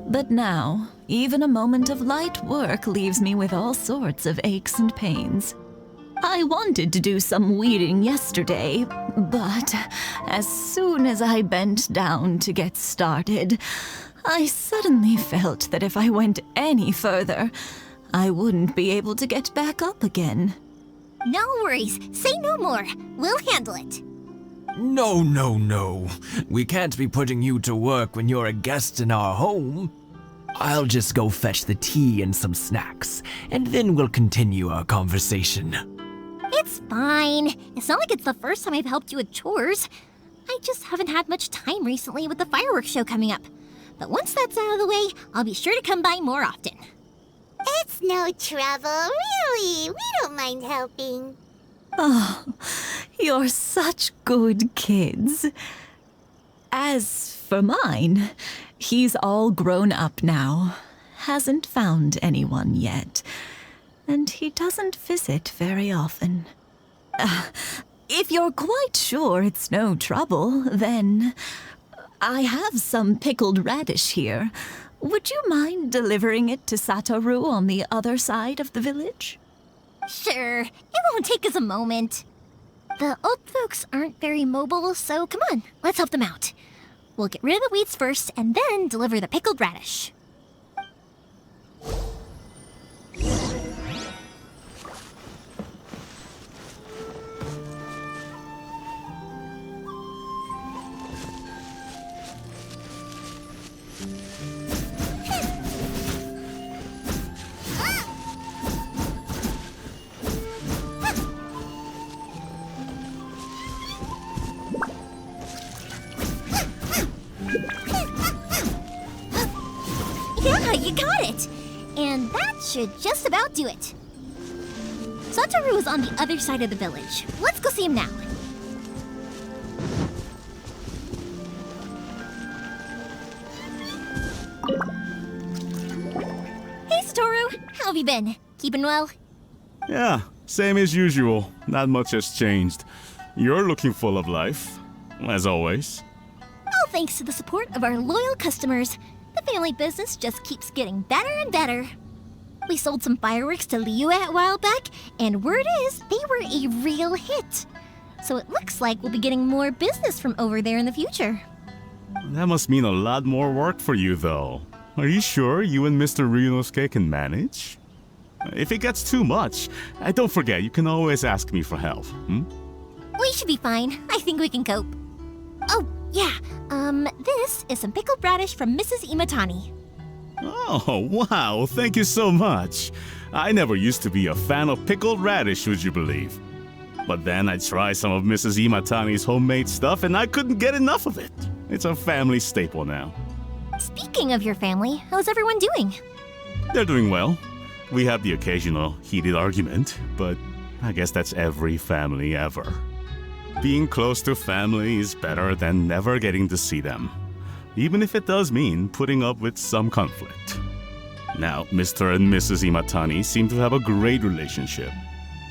S11: But now, even a moment of light work leaves me with all sorts of aches and pains. I wanted to do some weeding yesterday, but as soon as I bent down to get started, I suddenly felt that if I went any further, I wouldn't be able to get back up again.
S4: No worries. Say no more. We'll handle it.
S12: No, no, no. We can't be putting you to work when you're a guest in our home. I'll just go fetch the tea and some snacks, and then we'll continue our conversation.
S4: It's fine. It's not like it's the first time I've helped you with chores. I just haven't had much time recently with the fireworks show coming up. But once that's out of the way, I'll be sure to come by more often.
S3: no trouble. Really, we don't mind helping.
S11: Oh, you're such good kids. As for mine, he's all grown up now. Hasn't found anyone yet. And he doesn't visit very often. If you're quite sure it's no trouble, then I have some pickled radish here. Would you mind delivering it to Satoru on the other side of the village?
S4: Sure, it won't take us a moment. The old folks aren't very mobile, so come on, let's help them out. We'll get rid of the weeds first and then deliver the pickled radish. Yeah, you got it! And that should just about do it. Satoru is on the other side of the village. Let's go see him now. Hey, Satoru! How have you been? Keeping well?
S13: Yeah, same as usual. Not much has changed. You're looking full of life, as always.
S4: All thanks to the support of our loyal customers, the family business just keeps getting better and better. We sold some fireworks to Liu a while back, and word is they were a real hit. So it looks like we'll be getting more business from over there in the future.
S13: That must mean a lot more work for you, though. Are you sure you and Mr. Ryunosuke can manage? If it gets too much, don't forget, you can always ask me for help,
S4: We should be fine. I think we can cope. Oh, yeah. This is some pickled radish from Mrs. Imatani.
S13: Oh, wow, thank you so much. I never used to be a fan of pickled radish, would you believe? But then I tried some of Mrs. Imatani's homemade stuff and I couldn't get enough of it. It's a family staple now.
S4: Speaking of your family, how's everyone doing?
S13: They're doing well. We have the occasional heated argument, but I guess that's every family ever. Being close to family is better than never getting to see them, even if it does mean putting up with some conflict. Now, Mr. and Mrs. Imatani seem to have a great relationship,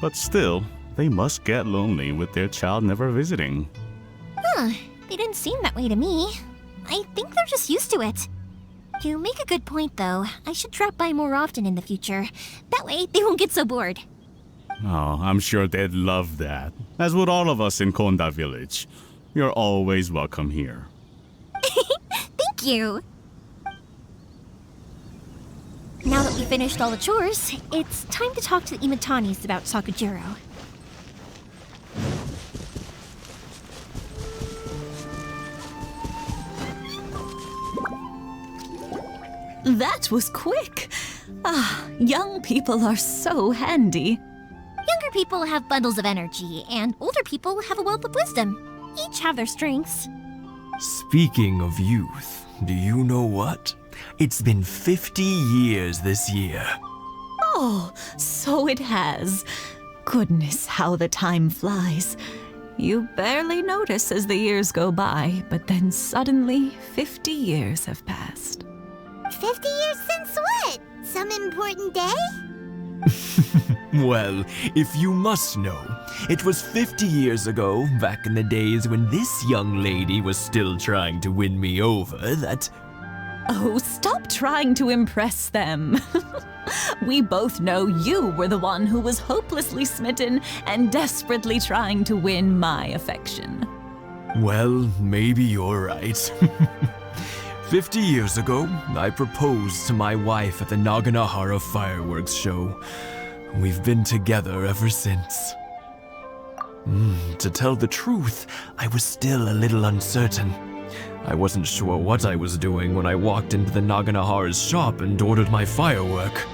S13: but still, they must get lonely with their child never visiting.
S4: Huh, they didn't seem that way to me. I think they're just used to it. You make a good point, though. I should drop by more often in the future. That way, they won't get so bored.
S13: Oh, I'm sure they'd love that, as would all of us in Konda Village. You're always welcome here.
S4: Thank you! Now that we finished all the chores, it's time to talk to the Imatanis about Sakujiro.
S11: That was quick. Young people are so handy.
S4: Younger people have bundles of energy, and older people have a wealth of wisdom. Each have their strengths.
S12: Speaking of youth, do you know what? It's been 50 years this year.
S11: Oh, so it has. Goodness, how the time flies. You barely notice as the years go by, but then suddenly 50 years have passed.
S3: 50 years since what? Some important day?
S12: Well, if you must know, it was 50 years ago, back in the days when this young lady was still trying to win me over, that...
S11: Oh, stop trying to impress them. We both know you were the one who was hopelessly smitten and desperately trying to win my affection.
S12: Well, maybe you're right. 50 years ago, I proposed to my wife at the Naganohara fireworks show. We've been together ever since. To tell the truth, I was still a little uncertain. I wasn't sure what I was doing when I walked into the Naganohara's shop and ordered my firework.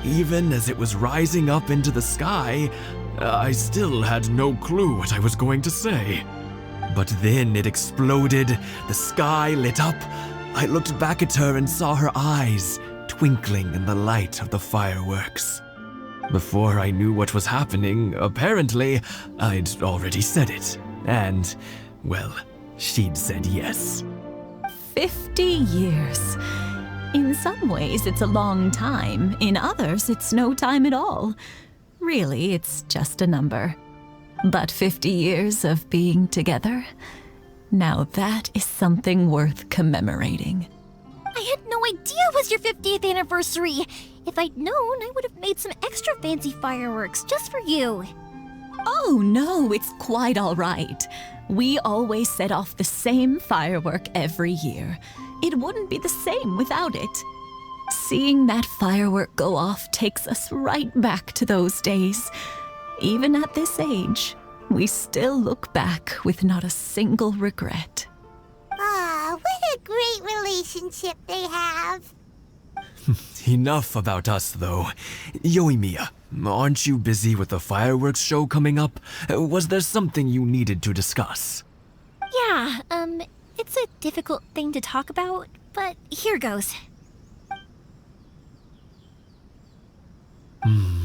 S12: Even as it was rising up into the sky, I still had no clue what I was going to say. But then it exploded, the sky lit up. I looked back at her and saw her eyes, twinkling in the light of the fireworks. Before I knew what was happening, apparently, I'd already said it. And, well, she'd said yes.
S11: 50 years. In some ways, it's a long time. In others, it's no time at all. Really, it's just a number. But 50 years of being together? Now that is something worth commemorating.
S4: I had no idea it was your 50th anniversary. If I'd known, I would have made some extra fancy fireworks just for you.
S11: Oh no, it's quite all right. We always set off the same firework every year. It wouldn't be the same without it. Seeing that firework go off takes us right back to those days. Even at this age, we still look back with not a single regret.
S3: Ah, what a great relationship they have.
S12: Enough about us, though. Yoimiya, aren't you busy with the fireworks show coming up? Was there something you needed to discuss?
S4: Yeah, it's a difficult thing to talk about, but here goes.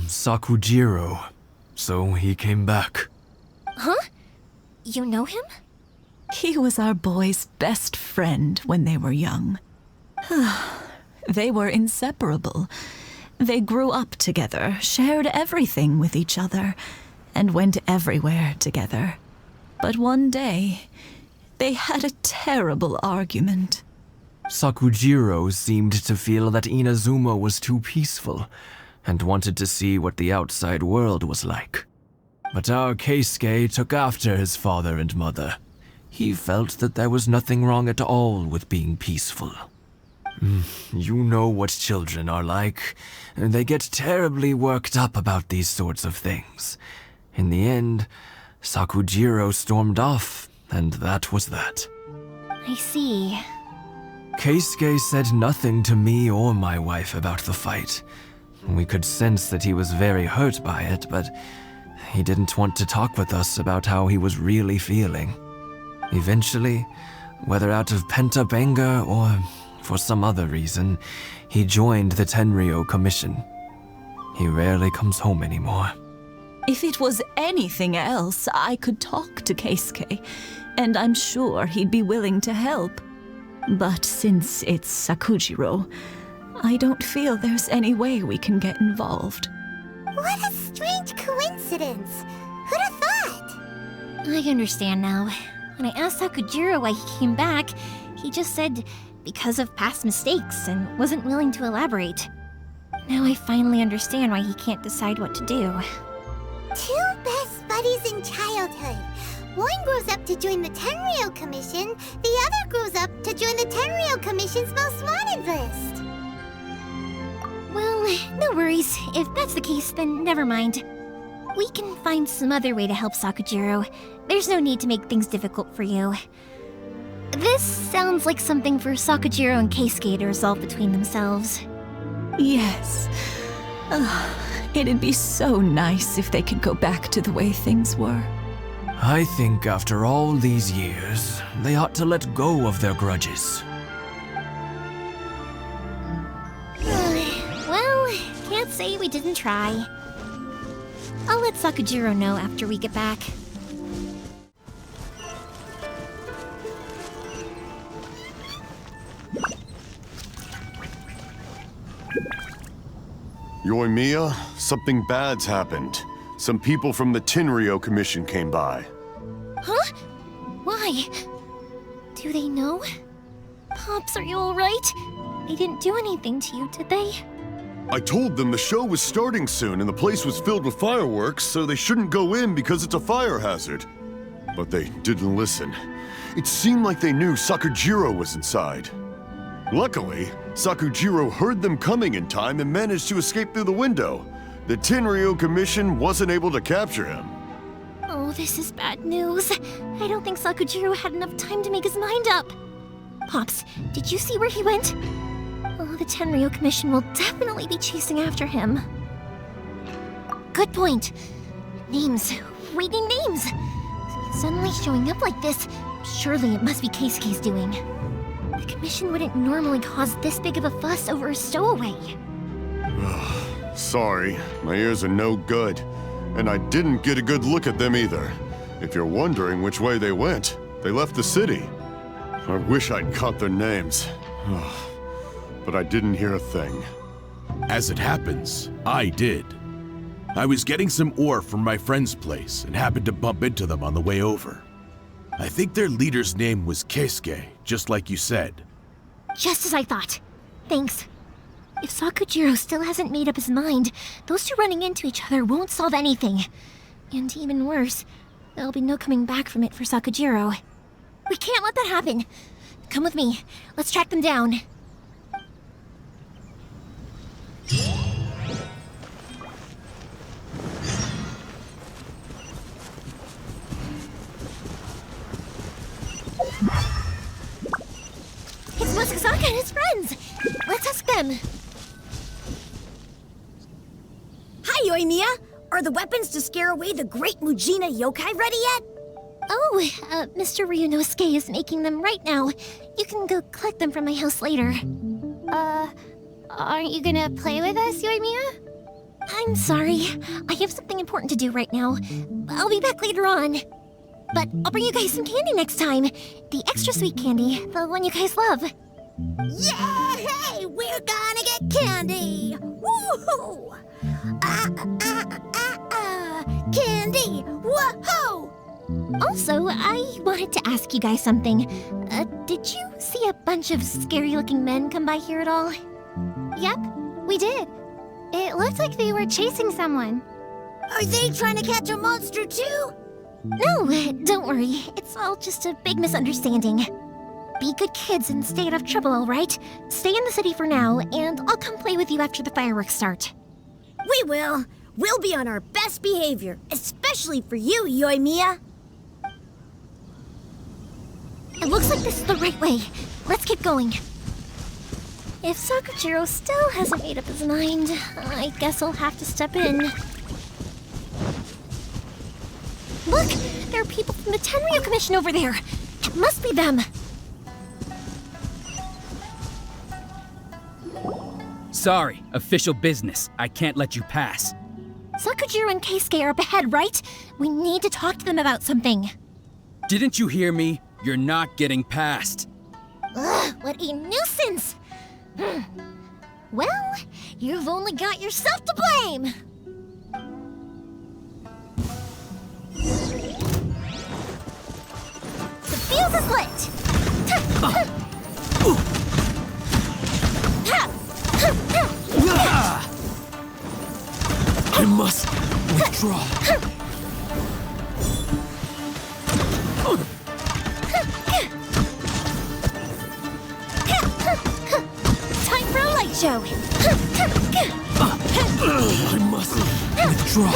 S12: Sakujiro. So he came back.
S4: Huh? You know him?
S11: He was our boys' best friend when they were young. They were inseparable. They grew up together, shared everything with each other, and went everywhere together. But one day, they had a terrible argument.
S12: Sakujiro seemed to feel that Inazuma was too peaceful, and wanted to see what the outside world was like. But our Keisuke took after his father and mother. He felt that there was nothing wrong at all with being peaceful. You know what children are like. They get terribly worked up about these sorts of things. In the end, Sakujiro stormed off, and that was that.
S4: I see.
S12: Keisuke said nothing to me or my wife about the fight. We could sense that he was very hurt by it, but he didn't want to talk with us about how he was really feeling. Eventually, whether out of pent-up anger or for some other reason, he joined the Tenryou Commission. He rarely comes home anymore.
S11: If it was anything else, I could talk to Keisuke, and I'm sure he'd be willing to help. But since it's Sakujiro, I don't feel there's any way we can get involved.
S3: What a strange coincidence. Who'd have thought?
S4: I understand now. When I asked Sakujiro why he came back, he just said because of past mistakes and wasn't willing to elaborate. Now I finally understand why he can't decide what to do.
S3: Two best buddies in childhood. One grows up to join the Tenryou Commission, the other grows up to join the Tenryou Commission's most wanted list.
S4: Well, no worries. If that's the case, then never mind. We can find some other way to help Sakujiro. There's no need to make things difficult for you. This sounds like something for Sakujiro and Keisuke to resolve between themselves.
S11: Yes. It'd be so nice if they could go back to the way things were.
S12: I think after all these years, they ought to let go of their grudges.
S4: Well, can't say we didn't try. I'll let Sakujiro know after we get back.
S5: Yoimiya, something bad's happened. Some people from the Tenryou Commission came by.
S4: Huh? Why? Do they know? Pops, are you alright? They didn't do anything to you, did they?
S5: I told them the show was starting soon and the place was filled with fireworks, so they shouldn't go in because it's a fire hazard. But they didn't listen. It seemed like they knew Sakujiro was inside. Luckily, Sakujiro heard them coming in time and managed to escape through the window. The Tenryou Commission wasn't able to capture him.
S4: Oh, this is bad news. I don't think Sakujiro had enough time to make his mind up. Pops, did you see where he went? Oh, the Tenryou Commission will definitely be chasing after him. Good point. Names. Reading names. Suddenly showing up like this. Surely it must be Keisuke's doing. The
S2: commission wouldn't normally cause this big of a fuss over a stowaway.
S5: Sorry, my ears are no good. And I didn't get a good look at them either. If you're wondering which way they went, they left the city. I wish I'd caught their names. But I didn't hear a thing.
S8: As it happens, I did. I was getting some ore from my friend's place and happened to bump into them on the way over. I think their leader's name was Keisuke, just like you said.
S2: Just as I thought. Thanks. If Sakujiro still hasn't made up his mind, those two running into each other won't solve anything. And even worse, there'll be no coming back from it for Sakujiro. We can't let that happen. Come with me. Let's track them down. It's Musasaka and his friends. Let's ask them.
S1: Hi, Yoimiya! Are the weapons to scare away the great Mujina yokai ready yet?
S2: Oh, Mr. Ryunosuke is making them right now. You can go collect them from my house later. Aren't you gonna play with us, Yoimiya? I'm sorry. I have something important to do right now. I'll be back later on. But I'll bring you guys some candy next time. The extra sweet candy, the one you guys love.
S3: Yay! We're gonna get candy! Woohoo! Candy! Woohoo!
S2: Also, I wanted to ask you guys something. Did you see a bunch of scary-looking men come by here at all? Yep, we did. It looked like they were chasing someone.
S3: Are they trying to catch a monster too?
S2: No, don't worry. It's all just a big misunderstanding. Be good kids and stay out of trouble, all right? Stay in the city for now, and I'll come play with you after the fireworks start.
S1: We will. We'll be on our best behavior, especially for you, Yoimiya.
S2: It looks like this is the right way. Let's keep going. If Sakujiro still hasn't made up his mind, I guess I'll have to step in. Look! There are people from the Tenryo Commission over there! It must be them!
S14: Sorry, official business. I can't let you pass.
S2: Sakujiro and Keisuke are up ahead, right? We need to talk to them about something.
S14: Didn't you hear me? You're not getting past.
S2: Ugh, what a nuisance! Well, you've only got yourself to blame! The fuse is lit!
S12: I must withdraw.
S2: Time for a light show!
S12: I must withdraw.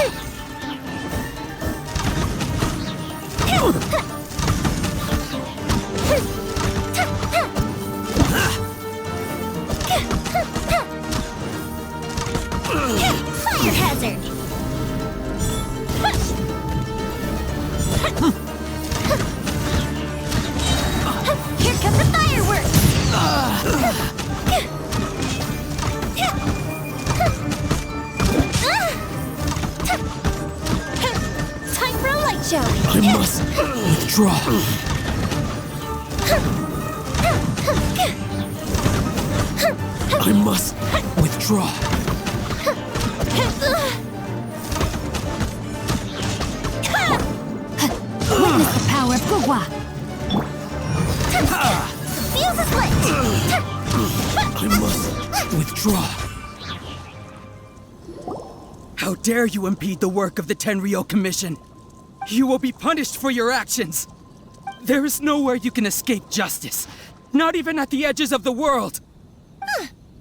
S2: Fire hazard! Here come the fireworks! Time for a light show!
S12: I must withdraw. I must withdraw.
S2: Witness the power of Gugwa! The fuse is lit!
S12: I must withdraw.
S14: How dare you impede the work of the Tenryo Commission? You will be punished for your actions. There is nowhere you can escape justice. Not even at the edges of the world.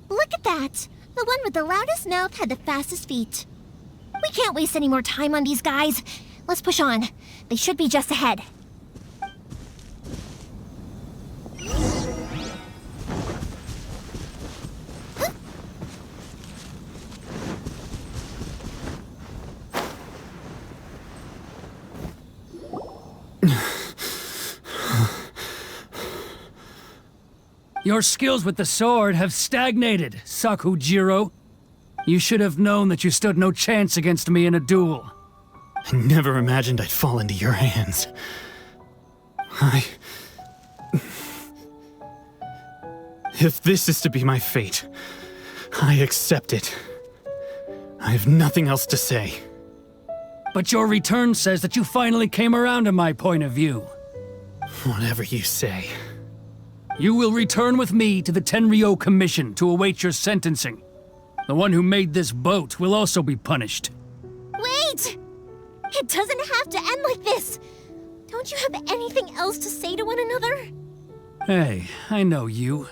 S2: Look at that! The one with the loudest mouth had the fastest feet. We can't waste any more time on these guys. Let's push on. They should be just ahead.
S7: Your skills with the sword have stagnated, Sakujiro. You should have known that you stood no chance against me in a duel.
S6: I never imagined I'd fall into your hands. If this is to be my fate, I accept it. I have nothing else to say.
S7: But your return says that you finally came around to my point of view.
S6: Whatever you say.
S7: You will return with me to the Tenryo Commission to await your sentencing. The one who made this boat will also be punished.
S2: Wait! It doesn't have to end like this! Don't you have anything else to say to one another?
S7: Hey, I know you.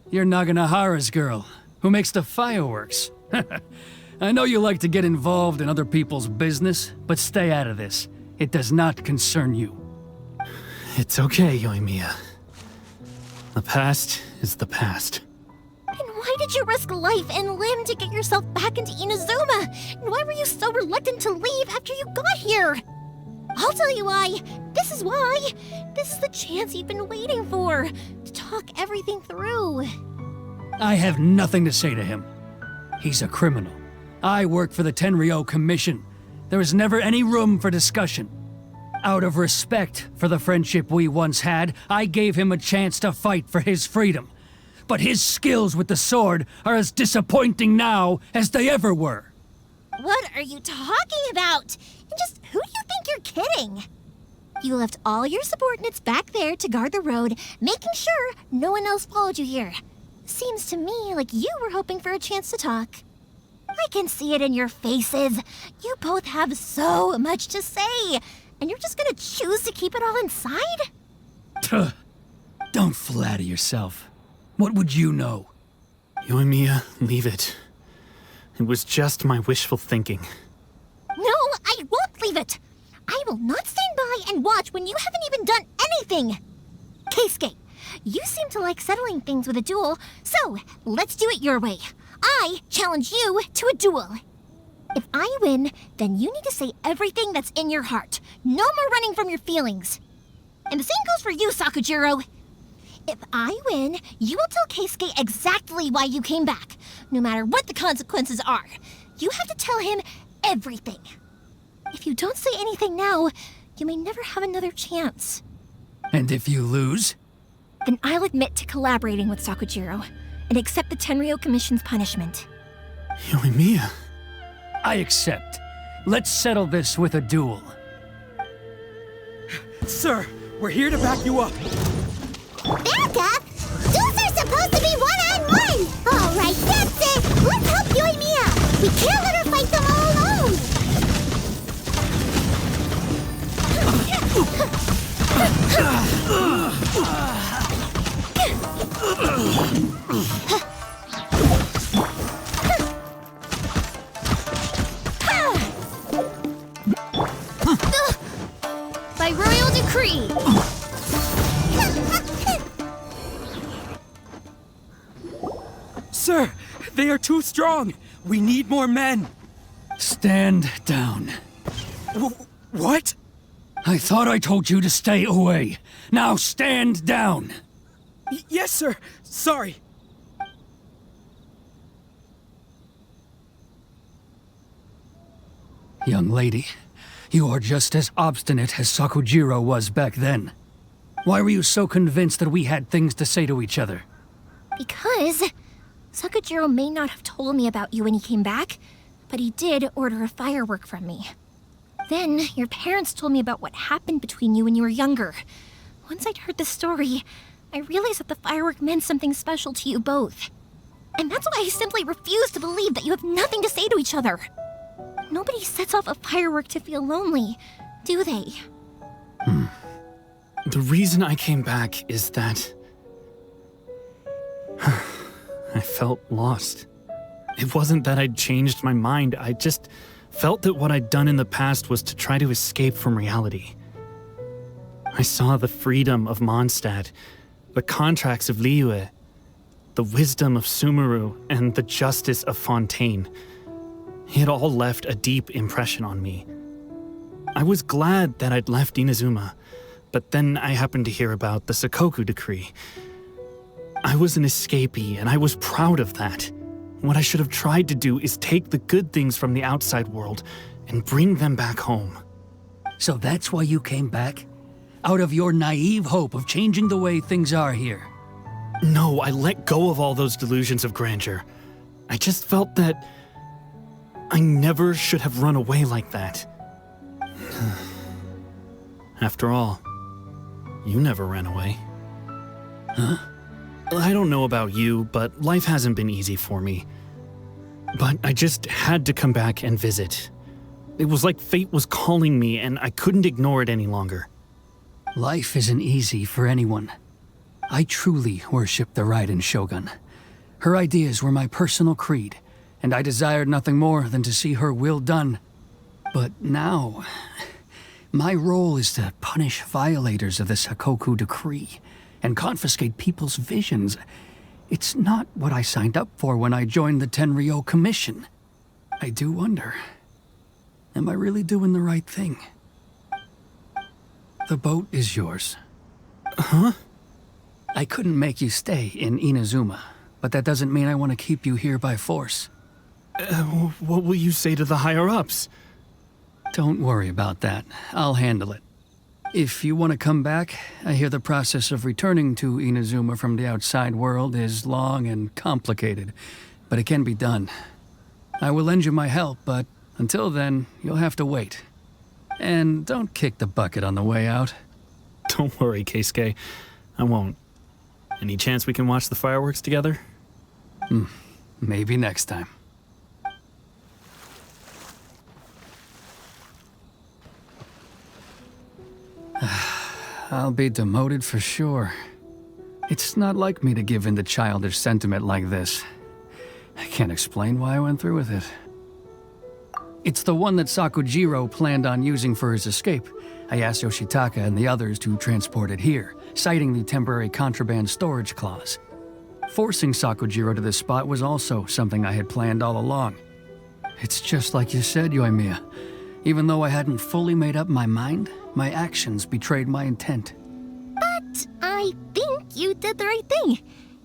S7: You're Naganoharas' girl, who makes the fireworks. I know you like to get involved in other people's business, but stay out of this. It does not concern you.
S6: It's okay, Yoimiya. The past is the past.
S2: And why did you risk life and limb to get yourself back into Inazuma? And why were you so reluctant to leave after you got here? I'll tell you why. This is why. This is the chance you've been waiting for, to talk everything through.
S7: I have nothing to say to him. He's a criminal. I work for the Tenryo Commission. There is never any room for discussion. Out of respect for the friendship we once had, I gave him a chance to fight for his freedom. But his skills with the sword are as disappointing now as they ever were.
S2: What are you talking about? And just who do you think you're kidding? You left all your subordinates back there to guard the road, making sure no one else followed you here. Seems to me like you were hoping for a chance to talk. I can see it in your faces. You both have so much to say, and you're just gonna choose to keep it all inside?
S7: Tuh. Don't flatter yourself. What would you know?
S6: Yoimiya, leave it. It was just my wishful thinking.
S2: No, I won't leave it. I will not stand by and watch when you haven't even done anything. Keisuke, you seem to like settling things with a duel, so let's do it your way. I challenge you to a duel. If I win, then you need to say everything that's in your heart. No more running from your feelings. And the same goes for you, Sakujiro. If I win, you will tell Keisuke exactly why you came back, no matter what the consequences are. You have to tell him everything. If you don't say anything now, you may never have another chance.
S7: And if you lose?
S2: Then I'll admit to collaborating with Sakujiro and accept the Tenryo Commission's punishment.
S6: Yoimiya.
S7: I accept. Let's settle this with a duel.
S14: Sir, we're here to back you up.
S3: Back up? Duels are supposed to be one-on-one! Alright, that's it! Let's help Yoimiya! We can't let her fight them all alone!
S2: By royal decree!
S14: Sir, they are too strong. We need more men.
S7: Stand down.
S14: What?
S7: I thought I told you to stay away. Now stand down.
S14: Yes, sir. Sorry.
S7: Young lady, you are just as obstinate as Sakujiro was back then. Why were you so convinced that we had things to say to each other?
S2: Because Sakujiro may not have told me about you when he came back, but he did order a firework from me. Then your parents told me about what happened between you when you were younger. Once I'd heard the story, I realized that the firework meant something special to you both. And that's why I simply refuse to believe that you have nothing to say to each other. Nobody sets off a firework to feel lonely, do they?
S6: The reason I came back is that I felt lost. It wasn't that I'd changed my mind, I just felt that what I'd done in the past was to try to escape from reality. I saw the freedom of Mondstadt, the contracts of Liyue, the wisdom of Sumeru, and the justice of Fontaine. It all left a deep impression on me. I was glad that I'd left Inazuma, but then I happened to hear about the Sakoku decree. I was an escapee, and I was proud of that. What I should have tried to do is take the good things from the outside world and bring them back home.
S7: So that's why you came back? Out of your naive hope of changing the way things are here?
S6: No, I let go of all those delusions of grandeur. I just felt that I never should have run away like that. After all, you never ran away.
S7: Huh?
S6: I don't know about you, but life hasn't been easy for me. But I just had to come back and visit. It was like fate was calling me, and I couldn't ignore it any longer.
S7: Life isn't easy for anyone. I truly worship the Ryzen Shogun. Her ideas were my personal creed, and I desired nothing more than to see her will done. But now, my role is to punish violators of this Hakoku decree and confiscate people's visions. It's not what I signed up for when I joined the Tenryou Commission. I do wonder, am I really doing the right thing? The boat is yours.
S6: Huh?
S7: I couldn't make you stay in Inazuma, but that doesn't mean I want to keep you here by force.
S6: What will you say to the higher-ups?
S7: Don't worry about that. I'll handle it. If you want to come back, I hear the process of returning to Inazuma from the outside world is long and complicated, but it can be done. I will lend you my help, but until then, you'll have to wait. And don't kick the bucket on the way out.
S6: Don't worry, Keisuke. I won't. Any chance we can watch the fireworks together?
S7: Maybe next time. I'll be demoted for sure. It's not like me to give in to childish sentiment like this. I can't explain why I went through with it. It's the one that Sakujiro planned on using for his escape. I asked Yoshitaka and the others to transport it here, citing the temporary contraband storage clause. Forcing Sakujiro to this spot was also something I had planned all along. It's just like you said, Yoimiya. Even though I hadn't fully made up my mind, my actions betrayed my intent.
S2: But I think you did the right thing.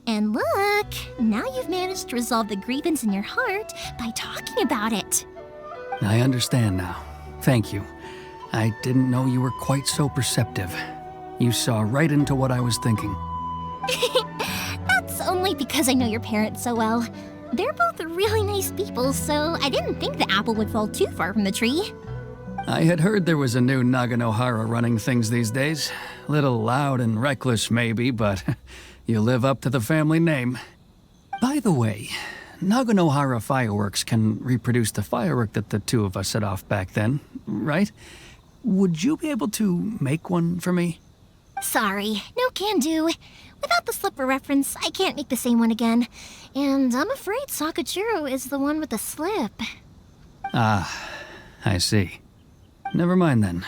S2: And look, now you've managed to resolve the grievance in your heart by talking about it.
S7: I understand now. Thank you. I didn't know you were quite so perceptive. You saw right into what I was thinking.
S2: That's only because I know your parents so well. They're both really nice people, so I didn't think the apple would fall too far from the tree.
S7: I had heard there was a new Naganohara running things these days. Little loud and reckless maybe, but you live up to the family name. By the way, Naganohara fireworks can reproduce the firework that the two of us set off back then, right? Would you be able to make one for me?
S2: Sorry, no can do. Without the slipper reference, I can't make the same one again. And I'm afraid Sakujiro is the one with the slip.
S7: Ah, I see. Never mind then.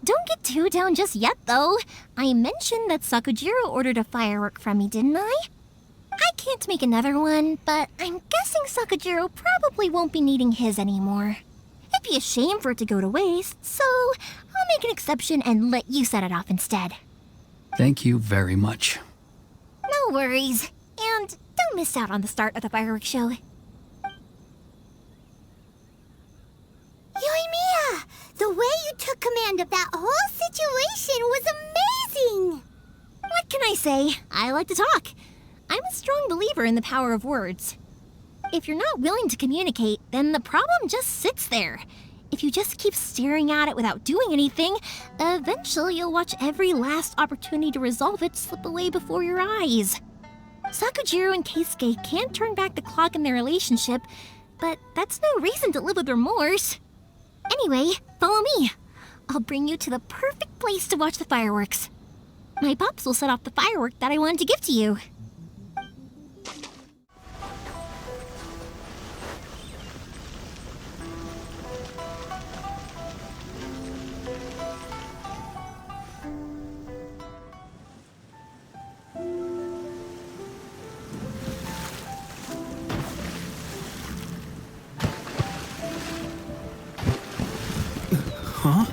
S2: Don't get too down just yet, though. I mentioned that Sakujiro ordered a firework from me, didn't I? I can't make another one, but I'm guessing Sakujiro probably won't be needing his anymore. It'd be a shame for it to go to waste, so I'll make an exception and let you set it off instead.
S7: Thank you very much.
S2: No worries. And don't miss out on the start of the fireworks show.
S3: Yoimiya! The way you took command of that whole situation was amazing!
S2: What can I say? I like to talk. I'm a strong believer in the power of words. If you're not willing to communicate, then the problem just sits there. If you just keep staring at it without doing anything, eventually you'll watch every last opportunity to resolve it slip away before your eyes. Sakujiro and Keisuke can't turn back the clock in their relationship, but that's no reason to live with remorse. Anyway, follow me. I'll bring you to the perfect place to watch the fireworks. My pops will set off the firework that I wanted to give to you.
S6: Huh?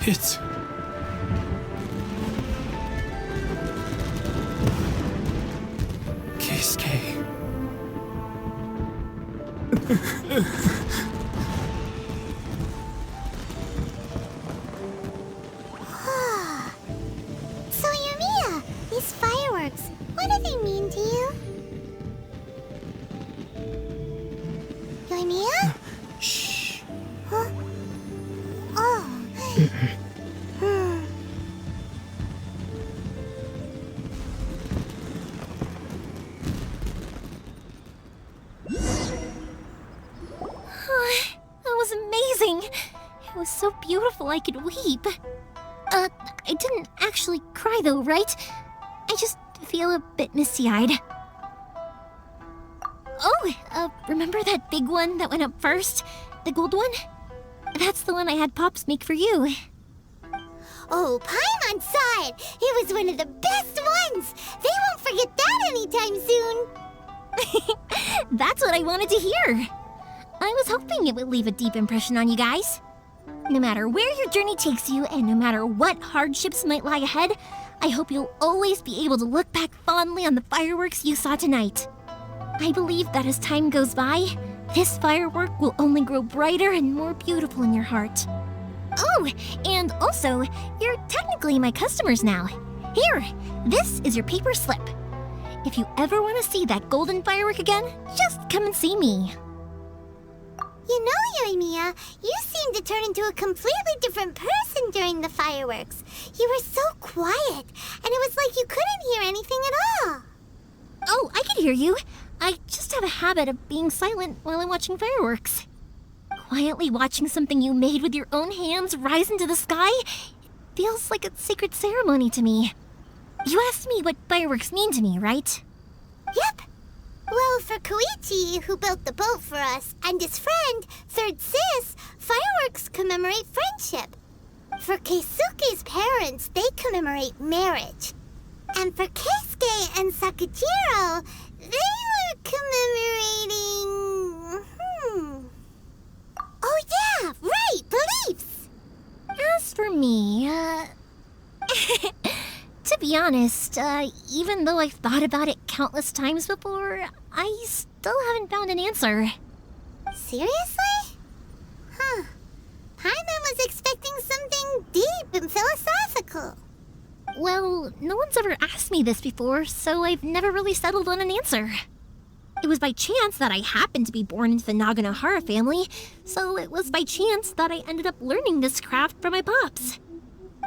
S6: It's... Keisuke.
S3: So, Yoimiya, these fireworks, what do they mean to you? Yoimiya?
S6: Shh.
S3: Huh? Oh.
S2: That was amazing. It was so beautiful I could weep. I didn't actually cry though, right? I just feel a bit misty-eyed. Oh, remember that big one that went up first? The gold one? That's the one I had Pops make for you.
S3: Oh, Paimon saw it! It was one of the best ones! They won't forget that anytime soon!
S2: That's what I wanted to hear. I was hoping it would leave a deep impression on you guys. No matter where your journey takes you, and no matter what hardships might lie ahead, I hope you'll always be able to look back fondly on the fireworks you saw tonight. I believe that as time goes by, this firework will only grow brighter and more beautiful in your heart. Oh, and also, you're technically my customers now. Here, this is your paper slip. If you ever want to see that golden firework again, just come and see me.
S3: You know, Yoimiya, you seemed to turn into a completely different person during the fireworks. You were so quiet, and it was like you couldn't hear anything at all.
S2: Oh, I can hear you. I just have a habit of being silent while I'm watching fireworks. Quietly watching something you made with your own hands rise into the sky feels like a sacred ceremony to me. You asked me what fireworks mean to me, right?
S3: Yep. Well, for Koichi, who built the boat for us, and his friend, Third Sis, fireworks commemorate friendship. For Keisuke's parents, they commemorate marriage. And for Keisuke and Sakujiro, they were commemorating... Oh yeah, right, beliefs!
S2: As for me, to be honest, even though I've thought about it countless times before, I still haven't found an answer.
S3: Seriously? Huh. Paimon was expecting something deep and philosophical.
S2: Well, no one's ever asked me this before, so I've never really settled on an answer. It was by chance that I happened to be born into the Naganohara family, so it was by chance that I ended up learning this craft from my pops.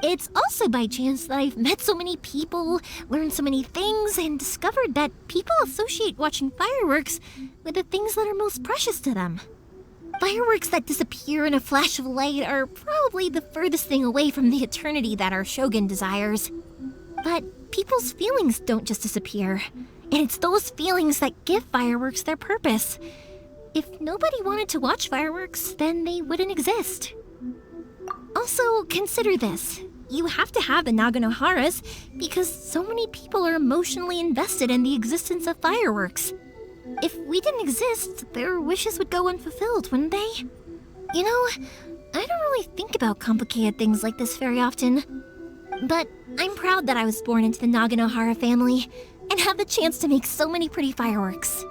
S2: It's also by chance that I've met so many people, learned so many things, and discovered that people associate watching fireworks with the things that are most precious to them. Fireworks that disappear in a flash of light are probably the furthest thing away from the eternity that our shogun desires. But people's feelings don't just disappear, and it's those feelings that give fireworks their purpose. If nobody wanted to watch fireworks, then they wouldn't exist. Also, consider this. You have to have the Naganoharas because so many people are emotionally invested in the existence of fireworks. If we didn't exist, their wishes would go unfulfilled, wouldn't they? You know, I don't really think about complicated things like this very often. But I'm proud that I was born into the Naganohara family and have the chance to make so many pretty fireworks.